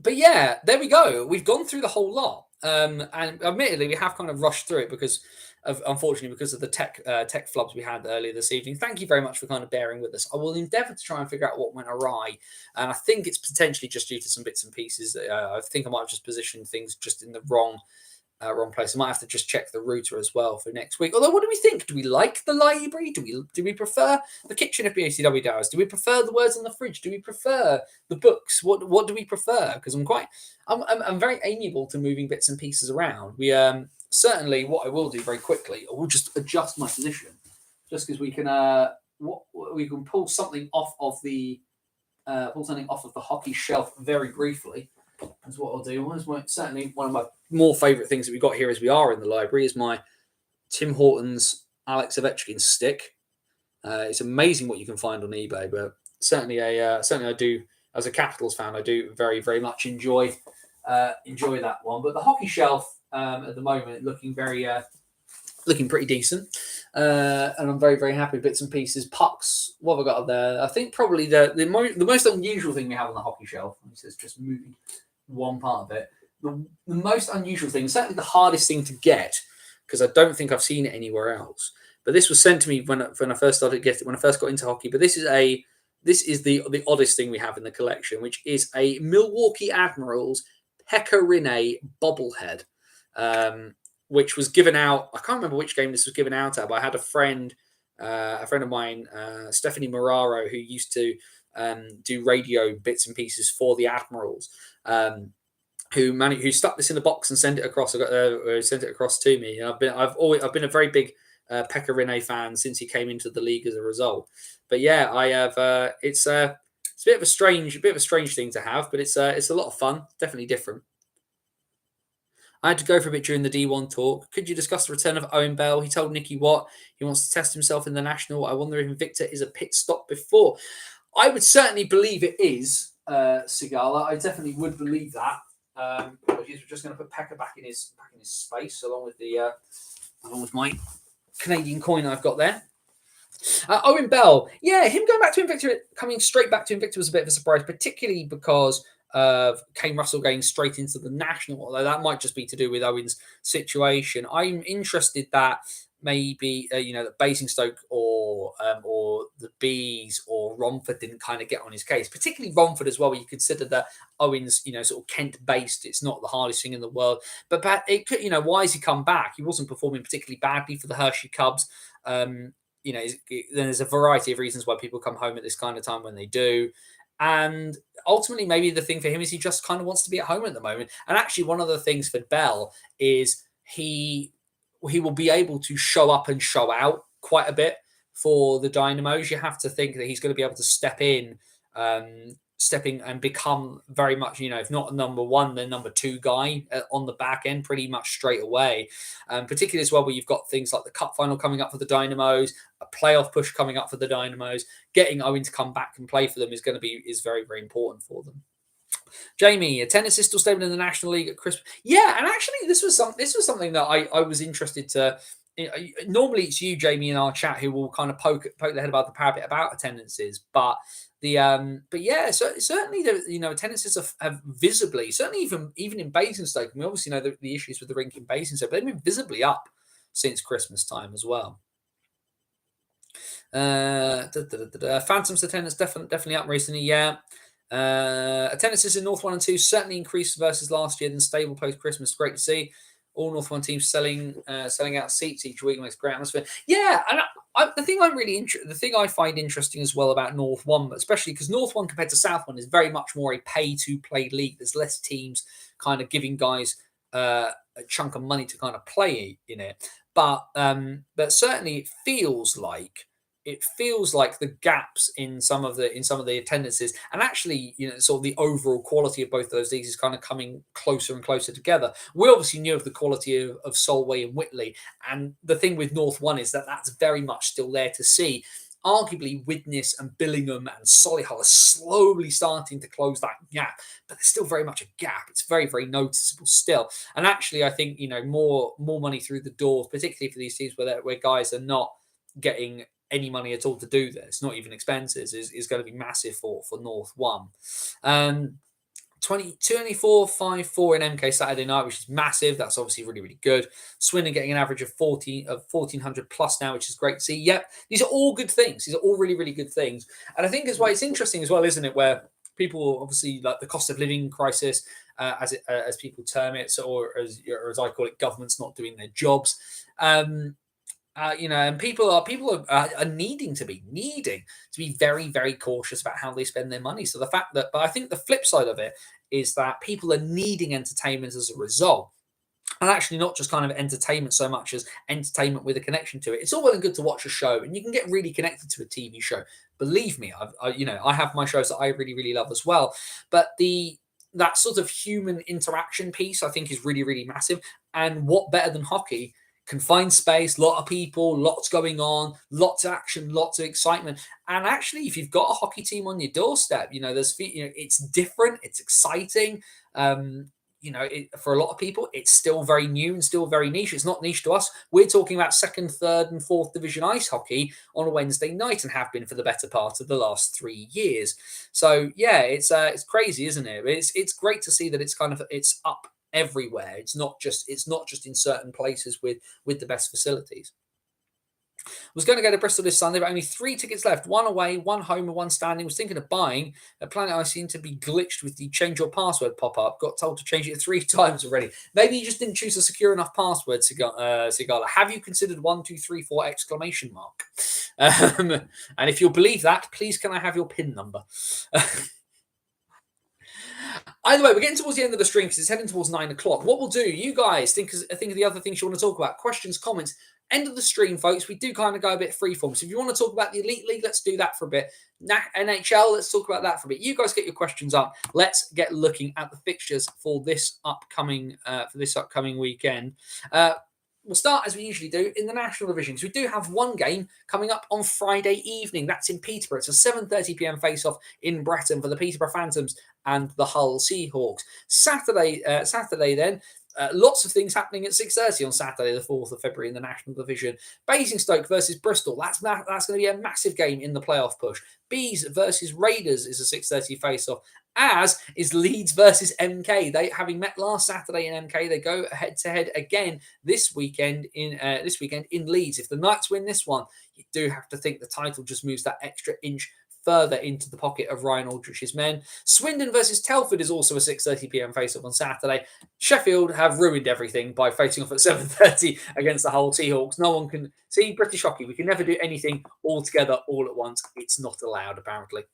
But yeah, there we go. We've gone through the whole lot, and admittedly, we have kind of rushed through it because of the tech flubs we had earlier this evening. Thank you very much for kind of bearing with us. I will endeavour to try and figure out what went awry, and I think it's potentially just due to some bits and pieces. I think I might have just positioned things just in the wrong place. I might have to just check the router as well for next week. Although, what do we think? Do we like the library? Do we prefer the kitchen of BOTW Diaries? Do we prefer the words on the fridge? Do we prefer the books? What do we prefer? Because I'm very amiable to moving bits and pieces around. We certainly, what I will do very quickly, I will just adjust my position, just because we can pull something off of the hockey shelf very briefly. That's what I'll do. Certainly one of my more favourite things that we've got here as we are in the library is my Tim Hortons Alex Ovechkin stick. It's amazing what you can find on eBay, but certainly I do, as a Capitals fan, I do very, very much enjoy that one. But the hockey shelf at the moment looking pretty decent, and I'm very, very happy. Bits and pieces, pucks. What have I got up there? I think probably the most unusual thing we have on the hockey shelf. This is just moving one part of it. The most unusual thing, certainly the hardest thing to get, because I don't think I've seen it anywhere else. But this was sent to me when I first got into hockey. But this is the oddest thing we have in the collection, which is a Milwaukee Admirals Pekka Rinne bobblehead, which was given out. I can't remember which game this was given out at, but I had a friend of mine, Stephanie Moraro, who used to do radio bits and pieces for the Admirals, who stuck this in the box and sent it across. Sent it across to me. And I've been a very big Pekka Rinne fan since he came into the league as a result. But yeah, I have. It's It's a bit of a strange thing to have, but it's a lot of fun. Definitely different. I had to go for a bit during the D1 talk. Could you discuss the return of Owen Bell? He told Nicky Watt he wants to test himself in the national. I wonder if Invicta is a pit stop before. I would certainly believe it is, Sigala. I definitely would believe that. Apologies, we're just going to put Pekka back in his space, along with my Canadian coin I've got there. Owen Bell, yeah, him going back to Invicta, coming straight back to Invicta was a bit of a surprise, particularly because of Kane Russell going straight into the national. Although that might just be to do with Owen's situation. I'm interested that maybe that Basingstoke or the Bees or Romford didn't kind of get on his case, particularly Romford as well. Where you consider that Owen's sort of Kent based. It's not the hardest thing in the world, but it could why has he come back? He wasn't performing particularly badly for the Hershey Cubs. Then there's a variety of reasons why people come home at this kind of time when they do. And ultimately, maybe the thing for him is he just kind of wants to be at home at the moment. And actually, one of the things for Bell is he will be able to show up and show out quite a bit for the Dynamos. You have to think that he's going to be able to step in and become very much, if not number one, then number two guy on the back end pretty much straight away. Particularly as well, where you've got things like the cup final coming up for the Dynamos, a playoff push coming up for the Dynamos. Getting Owen to come back and play for them is very, very important for them. Jamie, attendance is still stable in the National League at Christmas. Yeah, and actually, this was something that I was interested to. Normally, it's you, Jamie, in our chat who will kind of poke the head above the parapet about attendances, but so certainly attendances have visibly, certainly even in Basingstoke. We obviously know the issues with the rink in Basingstoke, but they've been visibly up since Christmas time as well. Phantom's attendance definitely up recently. Yeah. Attendances in North 1 and 2 certainly increased versus last year, then stable post Christmas. Great to see. All North 1 teams selling out seats each week makes great atmosphere. Yeah, and the thing I find interesting as well about North 1, but especially because North 1 compared to South 1 is very much more a pay-to-play league. There's less teams kind of giving guys a chunk of money to kind of play in it. But certainly it feels like the gaps in some of the attendances, and actually, sort of the overall quality of both of those leagues is kind of coming closer and closer together. We obviously knew of the quality of Solway and Whitley, and the thing with North 1 is that that's very much still there to see. Arguably, Widnes and Billingham and Solihull are slowly starting to close that gap, but there's still very much a gap. It's very, very noticeable still. And actually, I think more money through the doors, particularly for these teams where guys are not getting any money at all to do this, not even expenses, is going to be massive for North 1. 24.54 in MK Saturday night, which is massive. That's obviously really, really good. Swindon getting an average of 1,400 plus now, which is great to see. Yep, these are all good things. These are all really, really good things. And I think as well, it's interesting as well, isn't it, where people obviously like the cost of living crisis, as people term it, or as I call it, governments not doing their jobs. And people are needing to be very, very cautious about how they spend their money. So but I think the flip side of it is that people are needing entertainment as a result. And actually not just kind of entertainment so much as entertainment with a connection to it. It's all well and good to watch a show, and you can get really connected to a TV show. Believe me, I have my shows that I really, really love as well. But that sort of human interaction piece, I think, is really, really massive. And what better than hockey? Confined space, a lot of people, lots going on, lots of action, lots of excitement. And actually, if you've got a hockey team on your doorstep, it's different, it's exciting. For a lot of people, it's still very new and still very niche. It's not niche to us. We're talking about second, third, and fourth division ice hockey on a Wednesday night, and have been for the better part of the last 3 years. So yeah, it's crazy, isn't it? It's great to see that it's up everywhere. It's not just in certain places with the best facilities. Was going to go to Bristol this Sunday, but only 3 tickets left. 1 away, 1 home, and 1 standing. Was thinking of buying. Planet I seem to be glitched with the change your password pop-up. Got told to change it 3 times already. Maybe you just didn't choose a secure enough password, Sigala. Have you considered 1, 2, 3, 4 exclamation mark? And if you'll believe that, please can I have your PIN number? Either way, we're getting towards the end of the stream because it's heading towards 9 o'clock. What we'll do, you guys think of the other things you want to talk about, questions, comments. End of the stream, folks. We do kind of go a bit freeform. So if you want to talk about the Elite League, let's do that for a bit. NHL, let's talk about that for a bit. You guys get your questions up. Let's get looking at the fixtures for this upcoming weekend. We'll start as we usually do in the national divisions. We do have one game coming up on Friday evening. That's in Peterborough. It's a 7:30 p.m. face-off in Bretton for the Peterborough Phantoms and the Hull Seahawks. Saturday then. Lots of things happening at 6:30 on Saturday, the 4th of February in the National Division. Basingstoke versus Bristol. That's going to be a massive game in the playoff push. Bees versus Raiders is a 6:30 face-off, as is Leeds versus MK. They, having met last Saturday in MK, they go head-to-head again this weekend in Leeds. If the Knights win this one, you do have to think the title just moves that extra inch further into the pocket of Ryan Aldrich's men. Swindon versus Telford is also a 6:30 p.m. face-off on Saturday. Sheffield have ruined everything by facing off at 7:30 against the Hull Seahawks. No one can see British hockey. We can never do anything all together all at once. It's not allowed, apparently.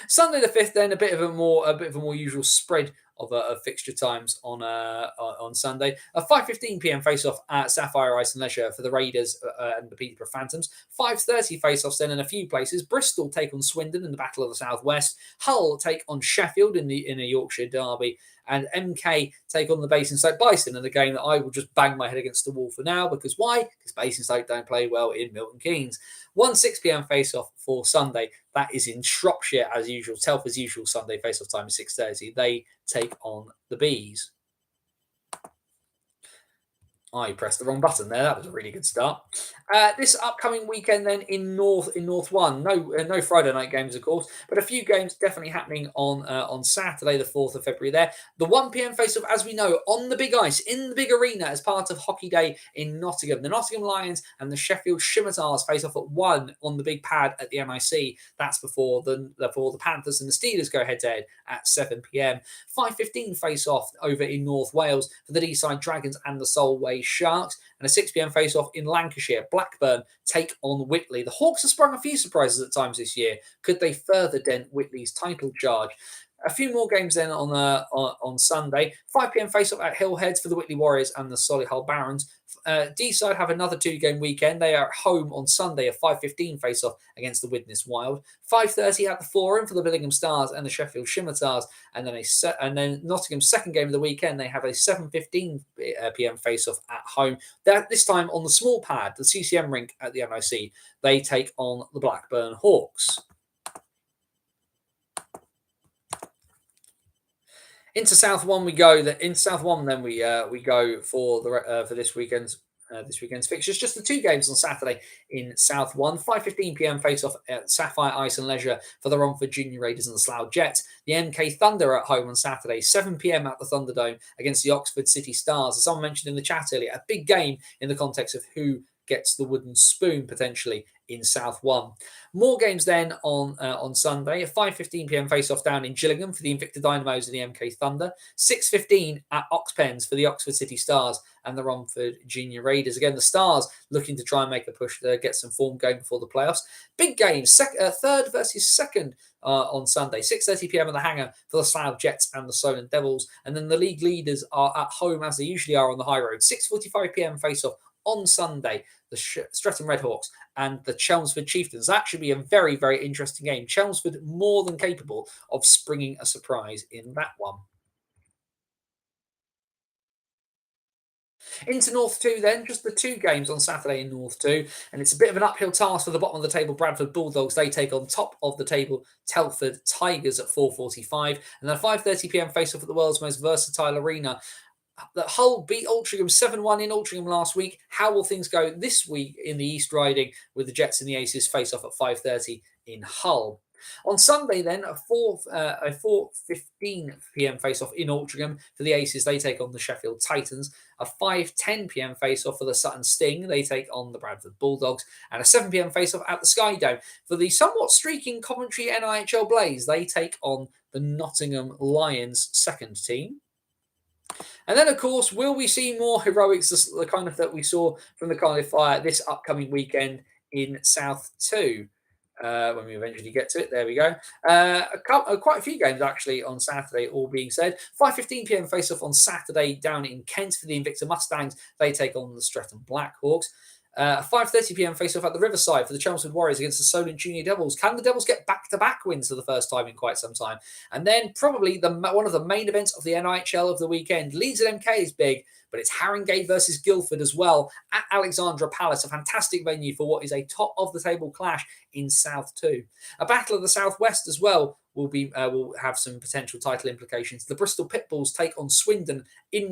Sunday the 5th, then a bit of a more usual spread of fixture times on Sunday. A 5:15 p.m. face-off at Sapphire Ice and Leisure for the Raiders and the Peterborough Phantoms. 5:30 face-offs then in a few places. Bristol take on Swindon in the Battle of the Southwest. Hull take on Sheffield in a Yorkshire derby. And MK take on the Basingstoke Bison in a game that I will just bang my head against the wall for now. Because why? Because Basingstoke don't play well in Milton Keynes. 6 p.m. face-off for Sunday. That is in Shropshire as usual. Telford's usual Sunday face-off time is 6:30. They take on the Bees. I pressed the wrong button there. That was a really good start. This upcoming weekend, then in North One, no Friday night games, of course, but a few games definitely happening on Saturday, the 4th of February. There, the 1 p.m. face-off, as we know, on the big ice in the big arena as part of Hockey Day in Nottingham. The Nottingham Lions and the Sheffield Scimitars face off at 1 on the big pad at the NIC. That's before the Panthers and the Steelers go head-to-head at 7 p.m. 5:15 face-off over in North Wales for the Deeside Dragons and the Solway Sharks, and a 6 p.m. face-off in Lancashire. Blackburn take on Whitley. The Hawks have sprung a few surprises at times this year. Could they further dent Whitley's title charge? A few more games then on Sunday. 5 p.m. face-off at Hillheads for the Whitley Warriors and the Solihull Barons. Deeside have another 2-game weekend. They are at home on Sunday, a 5:15 face-off against the Widnes Wild. 5:30 at the Forum for the Billingham Stars and the Sheffield Scimitars, and then Nottingham's second game of the weekend. They have a 7:15 p.m. face-off at home. This time on the small pad, the CCM rink at the NIC. They take on the Blackburn Hawks. Into South One we go. In South One, then we go for this weekend's fixtures. Just the 2 games on Saturday in South One. 5:15 p.m. face-off at Sapphire Ice and Leisure for the Romford Junior Raiders and the Slough Jets. The MK Thunder are at home on Saturday, 7 p.m. at the Thunderdome against the Oxford City Stars. As someone mentioned in the chat earlier, a big game in the context of who gets the wooden spoon potentially in South One. More games then on Sunday. A 5:15 p.m. face-off down in Gillingham for the Invicta Dynamos and the MK Thunder. 6:15 at Oxpens for the Oxford City Stars and the Romford Junior Raiders. Again, the Stars looking to try and make a push to get some form going before the playoffs. Big games, third versus second on Sunday. 6:30 p.m. at the Hangar for the Slough Jets and the Solent Devils. And then the league leaders are at home as they usually are on the high road. 6:45 p.m. face-off on Sunday, the Streatham Redhawks and the Chelmsford Chieftains. That should be a very, very interesting game. Chelmsford more than capable of springing a surprise in that one. Into North 2 then, just the 2 games on Saturday in North 2, and it's a bit of an uphill task for the bottom of the table Bradford Bulldogs. They take on top of the table Telford Tigers at 4:45, and then a 5:30 p.m. face-off at the world's most versatile arena. The Hull beat Altrincham 7-1 in Altrincham last week. How will things go this week in the East Riding with the Jets and the Aces face off at 5:30 in Hull? On Sunday, then, a 4:15 p.m. face-off in Altrincham for the Aces. They take on the Sheffield Titans. A 5:10 p.m. face-off for the Sutton Sting. They take on the Bradford Bulldogs. And a 7 p.m. face-off at the Sky Dome for the somewhat streaking Coventry NIHL Blaze. They take on the Nottingham Lions second team. And then, of course, will we see more heroics, the kind of that we saw from the Cardiff Fire this upcoming weekend in South 2? when we eventually get to it. There we go. Quite a few games actually on Saturday, all being said. 5:15 p.m. face off on Saturday down in Kent for the Invicta Mustangs. They take on the Streatham Blackhawks. 5:30 p.m. face off at the Riverside for the Chelmsford Warriors against the Solent Junior Devils. Can the Devils get back-to-back wins for the first time in quite some time? And then probably one of the main events of the NIHL of the weekend. Leeds at MK is big, but it's Haringey versus Guildford as well at Alexandra Palace, a fantastic venue for what is a top-of-the-table clash in South 2. A Battle of the Southwest as well will have some potential title implications. The Bristol Pitbulls take on Swindon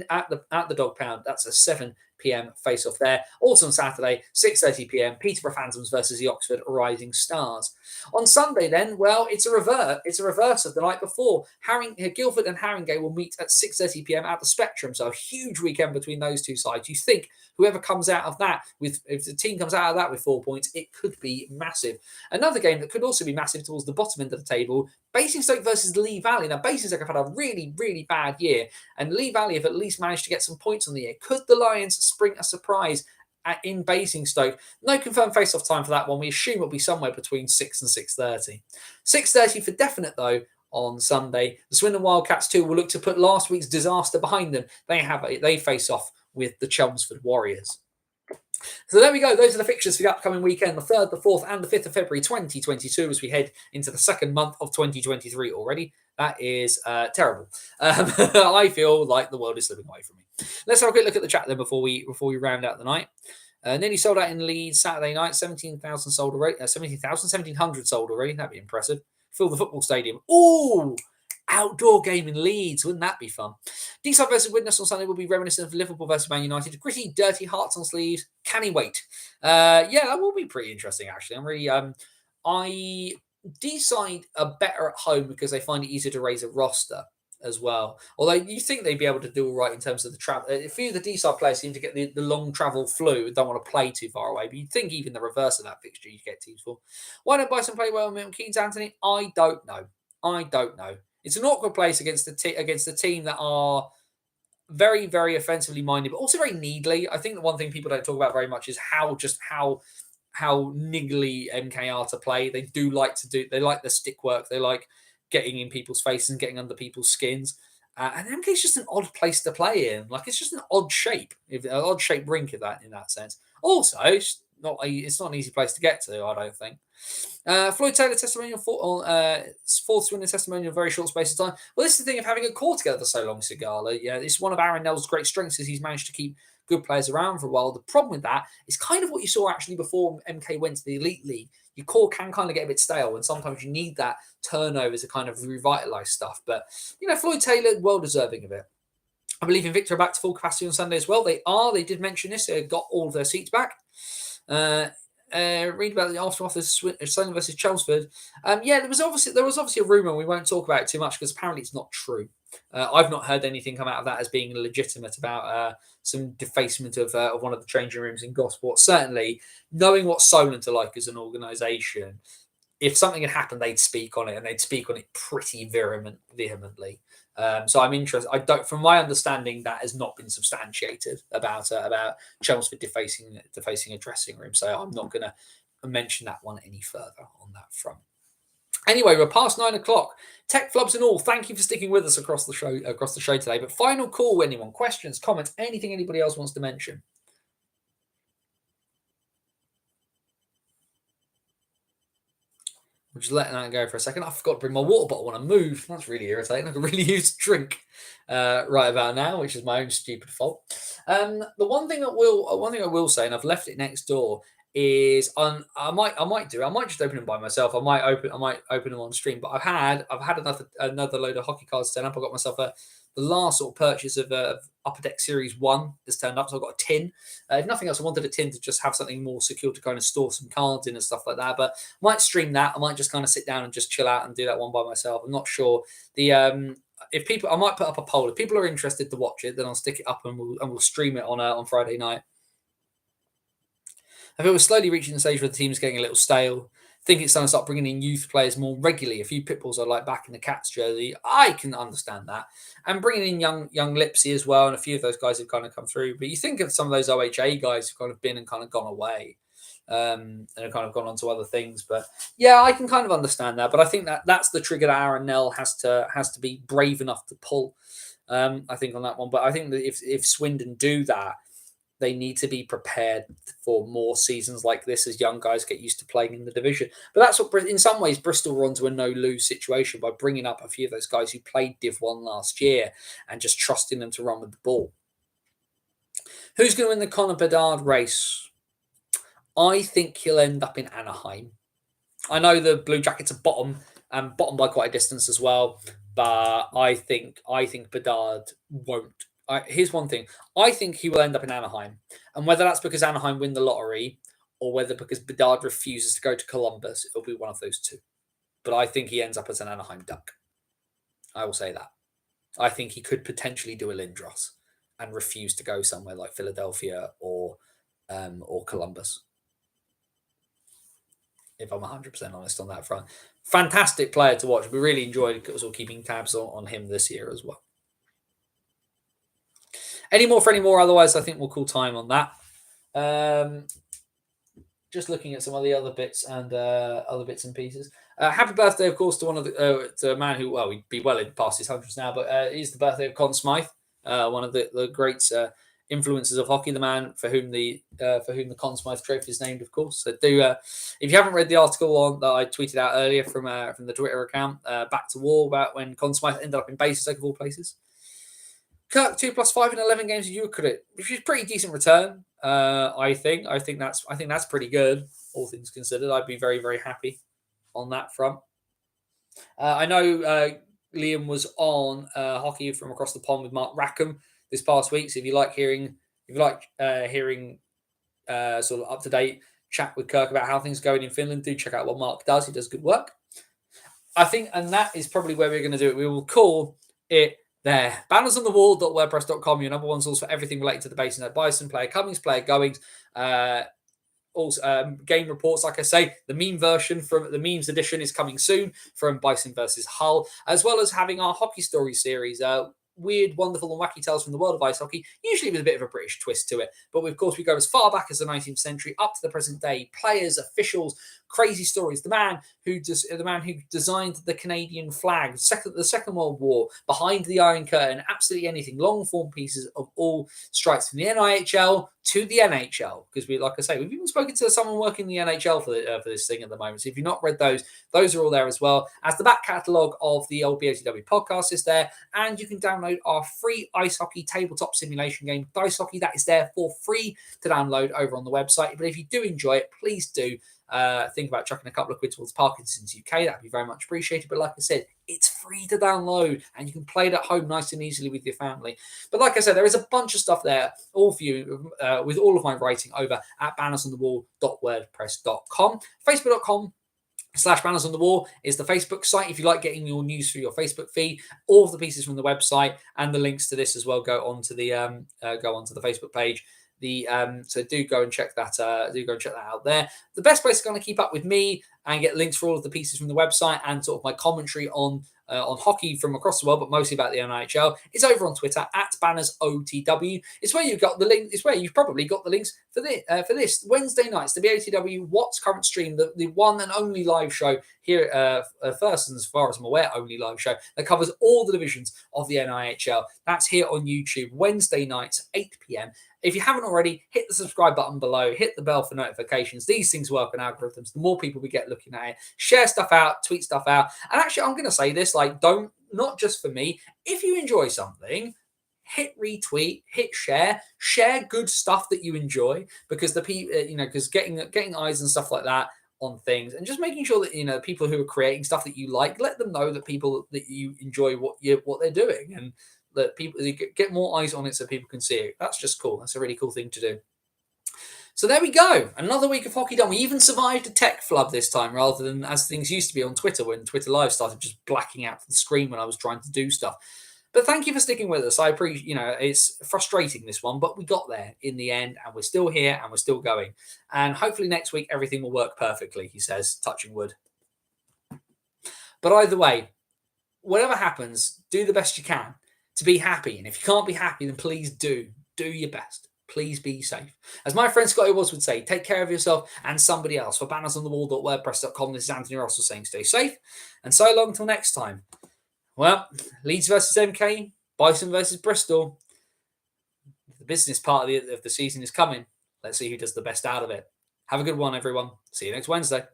at the Dog Pound. That's a 7 p.m. face-off there. Also on Saturday, 6:30 p.m. Peterborough Phantoms versus the Oxford Rising Stars. On Sunday, then, well, it's a reverse of the night before. Guildford and Haringey will meet at 6:30 p.m. at the Spectrum. So a huge weekend between those two sides. You think whoever comes out of that if the team comes out of that with 4 points, it could be massive. Another game that could also be massive towards the bottom end of the table. Basingstoke versus Lee Valley. Now, Basingstoke have had a really, really bad year, and Lee Valley have at least managed to get some points on the year. Could the Lions spring a surprise in Basingstoke? No confirmed face-off time for that one. We assume it'll be somewhere between 6 and 6:30. 6:30 for definite, though, on Sunday. The Swindon Wildcats, too, will look to put last week's disaster behind them. They face off with the Chelmsford Warriors. So there we go. Those are the fixtures for the upcoming weekend, the 3rd, the 4th, and the 5th of February 2022, as we head into the second month of 2023 already. That is terrible. I feel like the world is slipping away from me. Let's have a quick look at the chat then before we round out the night. Nearly sold out in Leeds Saturday night. 17,000 sold already. 1,700 sold already. That'd be impressive. Fill the football stadium. Ooh! Outdoor game in Leeds. Wouldn't that be fun? D-side versus Widnes on Sunday will be reminiscent of Liverpool versus Man United. Gritty, dirty, hearts on sleeves. Can he wait? Yeah, that will be pretty interesting, actually. I'm really... D-side are better at home because they find it easier to raise a roster as well. Although you think they'd be able to do all right in terms of the travel. A few of the D-side players seem to get the long travel flu and don't want to play too far away. But you'd think even the reverse of that fixture you get teams for. Why don't Bison play well with Milton Keynes, Anthony? I don't know. It's an awkward place against a team that are very, very offensively minded, but also very needly. I think the one thing people don't talk about very much is how niggly MK are to play. They like the stick work. They like getting in people's faces and getting under people's skins. And MK is just an odd place to play in. Like, it's just an odd shape, an odd shaped rink in that sense. Also, it's not an easy place to get to, I don't think. Floyd Taylor testimonial fourth winning testimonial in a very short space of time. Well, this is the thing of having a core together for so long, Sigala. Yeah, it's one of Aaron Nell's great strengths is he's managed to keep good players around for a while. The problem with that is kind of what you saw actually before MK went to the Elite League. Your core can kind of get a bit stale, and sometimes you need that turnover to kind of revitalise stuff. But, Floyd Taylor, well deserving of it. I believe Invicta are back to full capacity on Sunday as well. They are. They did mention this. They got all of their seats back. Read about the aftermath of Solent versus Chelmsford. There was obviously a rumour. We won't talk about it too much because apparently it's not true. I've not heard anything come out of that as being legitimate about some defacement of one of the changing rooms in Gosport. Certainly, knowing what Solent are like as an organisation, if something had happened, they'd speak on it, and they'd speak on it pretty vehemently. So I'm interested. From my understanding, that has not been substantiated about Chelmsford defacing a dressing room. So I'm not going to mention that one any further on that front. Anyway, we're past 9 o'clock. Tech flubs and all, thank you for sticking with us across the show today. But final call, anyone, questions, comments, anything anybody else wants to mention? I'm just letting that go for a second. I forgot to bring my water bottle when I moved. That's really irritating. I could really use a drink right about now, which is my own stupid fault. The one thing I will say, and I've left it next door, is I might just open them by myself. I might open them on stream. But I've had another load of hockey cards turn up. I got myself the last sort of purchase of Upper Deck Series 1 has turned up. So I've got a tin. If nothing else, I wanted a tin to just have something more secure to kind of store some cards in and stuff like that. But I might stream that. I might just kind of sit down and just chill out and do that one by myself. I'm not sure. If people, I might put up a poll. If people are interested to watch it, then I'll stick it up and we'll stream it on Friday night. I feel we're slowly reaching the stage where the team's getting a little stale. I think it's time to start bringing in youth players more regularly. A few pitbulls are like back in the Cats jersey. I can understand that. And bringing in young Lipsy as well. And a few of those guys have kind of come through. But you think of some of those OHA guys who've kind of been and kind of gone away. and have kind of gone on to other things. But yeah, I can kind of understand that. But I think that's the trigger that Aaron Nell has to be brave enough to pull. I think on that one. But I think that if Swindon do that, they need to be prepared for more seasons like this as young guys get used to playing in the division. But that's what, in some ways, Bristol run to a no-lose situation by bringing up a few of those guys who played Div 1 last year and just trusting them to run with the ball. Who's going to win the Conor Bedard race? I think he'll end up in Anaheim. I know the Blue Jackets are bottom by quite a distance as well, but I think Bedard won't. Here's one thing. I think he will end up in Anaheim. And whether that's because Anaheim win the lottery or whether because Bedard refuses to go to Columbus, it'll be one of those two. But I think he ends up as an Anaheim Duck. I will say that. I think he could potentially do a Lindros and refuse to go somewhere like Philadelphia or Columbus. If I'm 100% honest on that front. Fantastic player to watch. We really enjoyed sort of keeping tabs on him this year as well. Any more for any more? Otherwise, I think we'll call time on that. Just looking at some of the other bits and pieces. Happy birthday, of course, to one of to a man who, well, he'd be well in past his hundreds now, but it is the birthday of Conn Smythe, one of the great influences of hockey, the man for whom the Conn Smythe Trophy is named, of course. So if you haven't read the article that I tweeted out earlier from the Twitter account, Back to War, about when Conn Smythe ended up in Basingstoke of all places. Kirk 2+5 in 11 games of Euclid, which is pretty decent return. I think that's pretty good, all things considered. I'd be very, very happy on that front. I know Liam was on Hockey from Across the Pond with Mark Rackham this past week. So if you like hearing sort of up to date chat with Kirk about how things are going in Finland, do check out what Mark does. He does good work. I think, and that is probably where we're going to do it. We will call it there. Bannersonthewall.wordpress.com, your number one source for everything related to the Basingstoke Bison, player comings, player goings, also game reports. Like I say, the meme version from the memes edition is coming soon from Bison versus Hull, as well as having our hockey story series. Weird, wonderful, and wacky tales from the world of ice hockey, usually with a bit of a British twist to it. But of course, we go as far back as the 19th century up to the present day. Players, officials, crazy stories. The man who designed the Canadian flag, the Second World War, behind the Iron Curtain, absolutely anything. Long form pieces of all stripes from the NIHL to the NHL, because like I say, we've even spoken to someone working in the NHL for this thing at the moment. So if you've not read those are all there as well. As the back catalogue of the old BOTW podcast is there, and you can download our free ice hockey tabletop simulation game, Dice Hockey. That is there for free to download over on the website. But if you do enjoy it, please do think about chucking a couple of quid towards Parkinson's UK. That'd be very much appreciated. But like I said, it's free to download and you can play it at home nice and easily with your family. But like I said, there is a bunch of stuff there all for you with all of my writing over at bannersonthewall.wordpress.com. Facebook.com/Banners on the Wall is the Facebook site. If you like getting your news through your Facebook feed, all of the pieces from the website and the links to this as well go onto the Facebook page. So do go and check that. Out there. The best place to kind of keep up with me and get links for all of the pieces from the website and sort of my commentary on hockey from across the world, but mostly about the NHL, is over on Twitter at BannersOTW. It's where you've got the link. It's where you've probably got the links for this Wednesday nights, the BOTW What's Current Stream, the one and only live show here, first and as far as I'm aware, only live show that covers all the divisions of the NIHL. That's here on YouTube Wednesday nights, 8 p.m. If you haven't already, hit the subscribe button below, hit the bell for notifications. These things work on algorithms. The more people we get looking at it, share stuff out, tweet stuff out. And actually, I'm going to say this, not just for me. If you enjoy something, hit retweet, hit share good stuff that you enjoy, because the people, because getting eyes and stuff like that on things, and just making sure that people who are creating stuff that you like, let them know that people that you enjoy what they're doing, and that people get more eyes on it so people can see it. That's just cool. That's a really cool thing to do. So there we go. Another week of hockey done. We even survived a tech flub this time, rather than as things used to be on Twitter, when Twitter Live started just blacking out the screen when I was trying to do stuff. But thank you for sticking with us. I appreciate, it's frustrating, this one, but we got there in the end, and we're still here and we're still going. And hopefully next week everything will work perfectly, he says, touching wood. But either way, whatever happens, do the best you can to be happy. And if you can't be happy, then please do your best. Please be safe. As my friend Scotty Watts would say, take care of yourself and somebody else. For bannersonthewall.wordpress.com, this is Anthony Russell saying stay safe. And so long till next time. Well, Leeds versus MK, Bison versus Bristol. The business part of the season is coming. Let's see who does the best out of it. Have a good one, everyone. See you next Wednesday.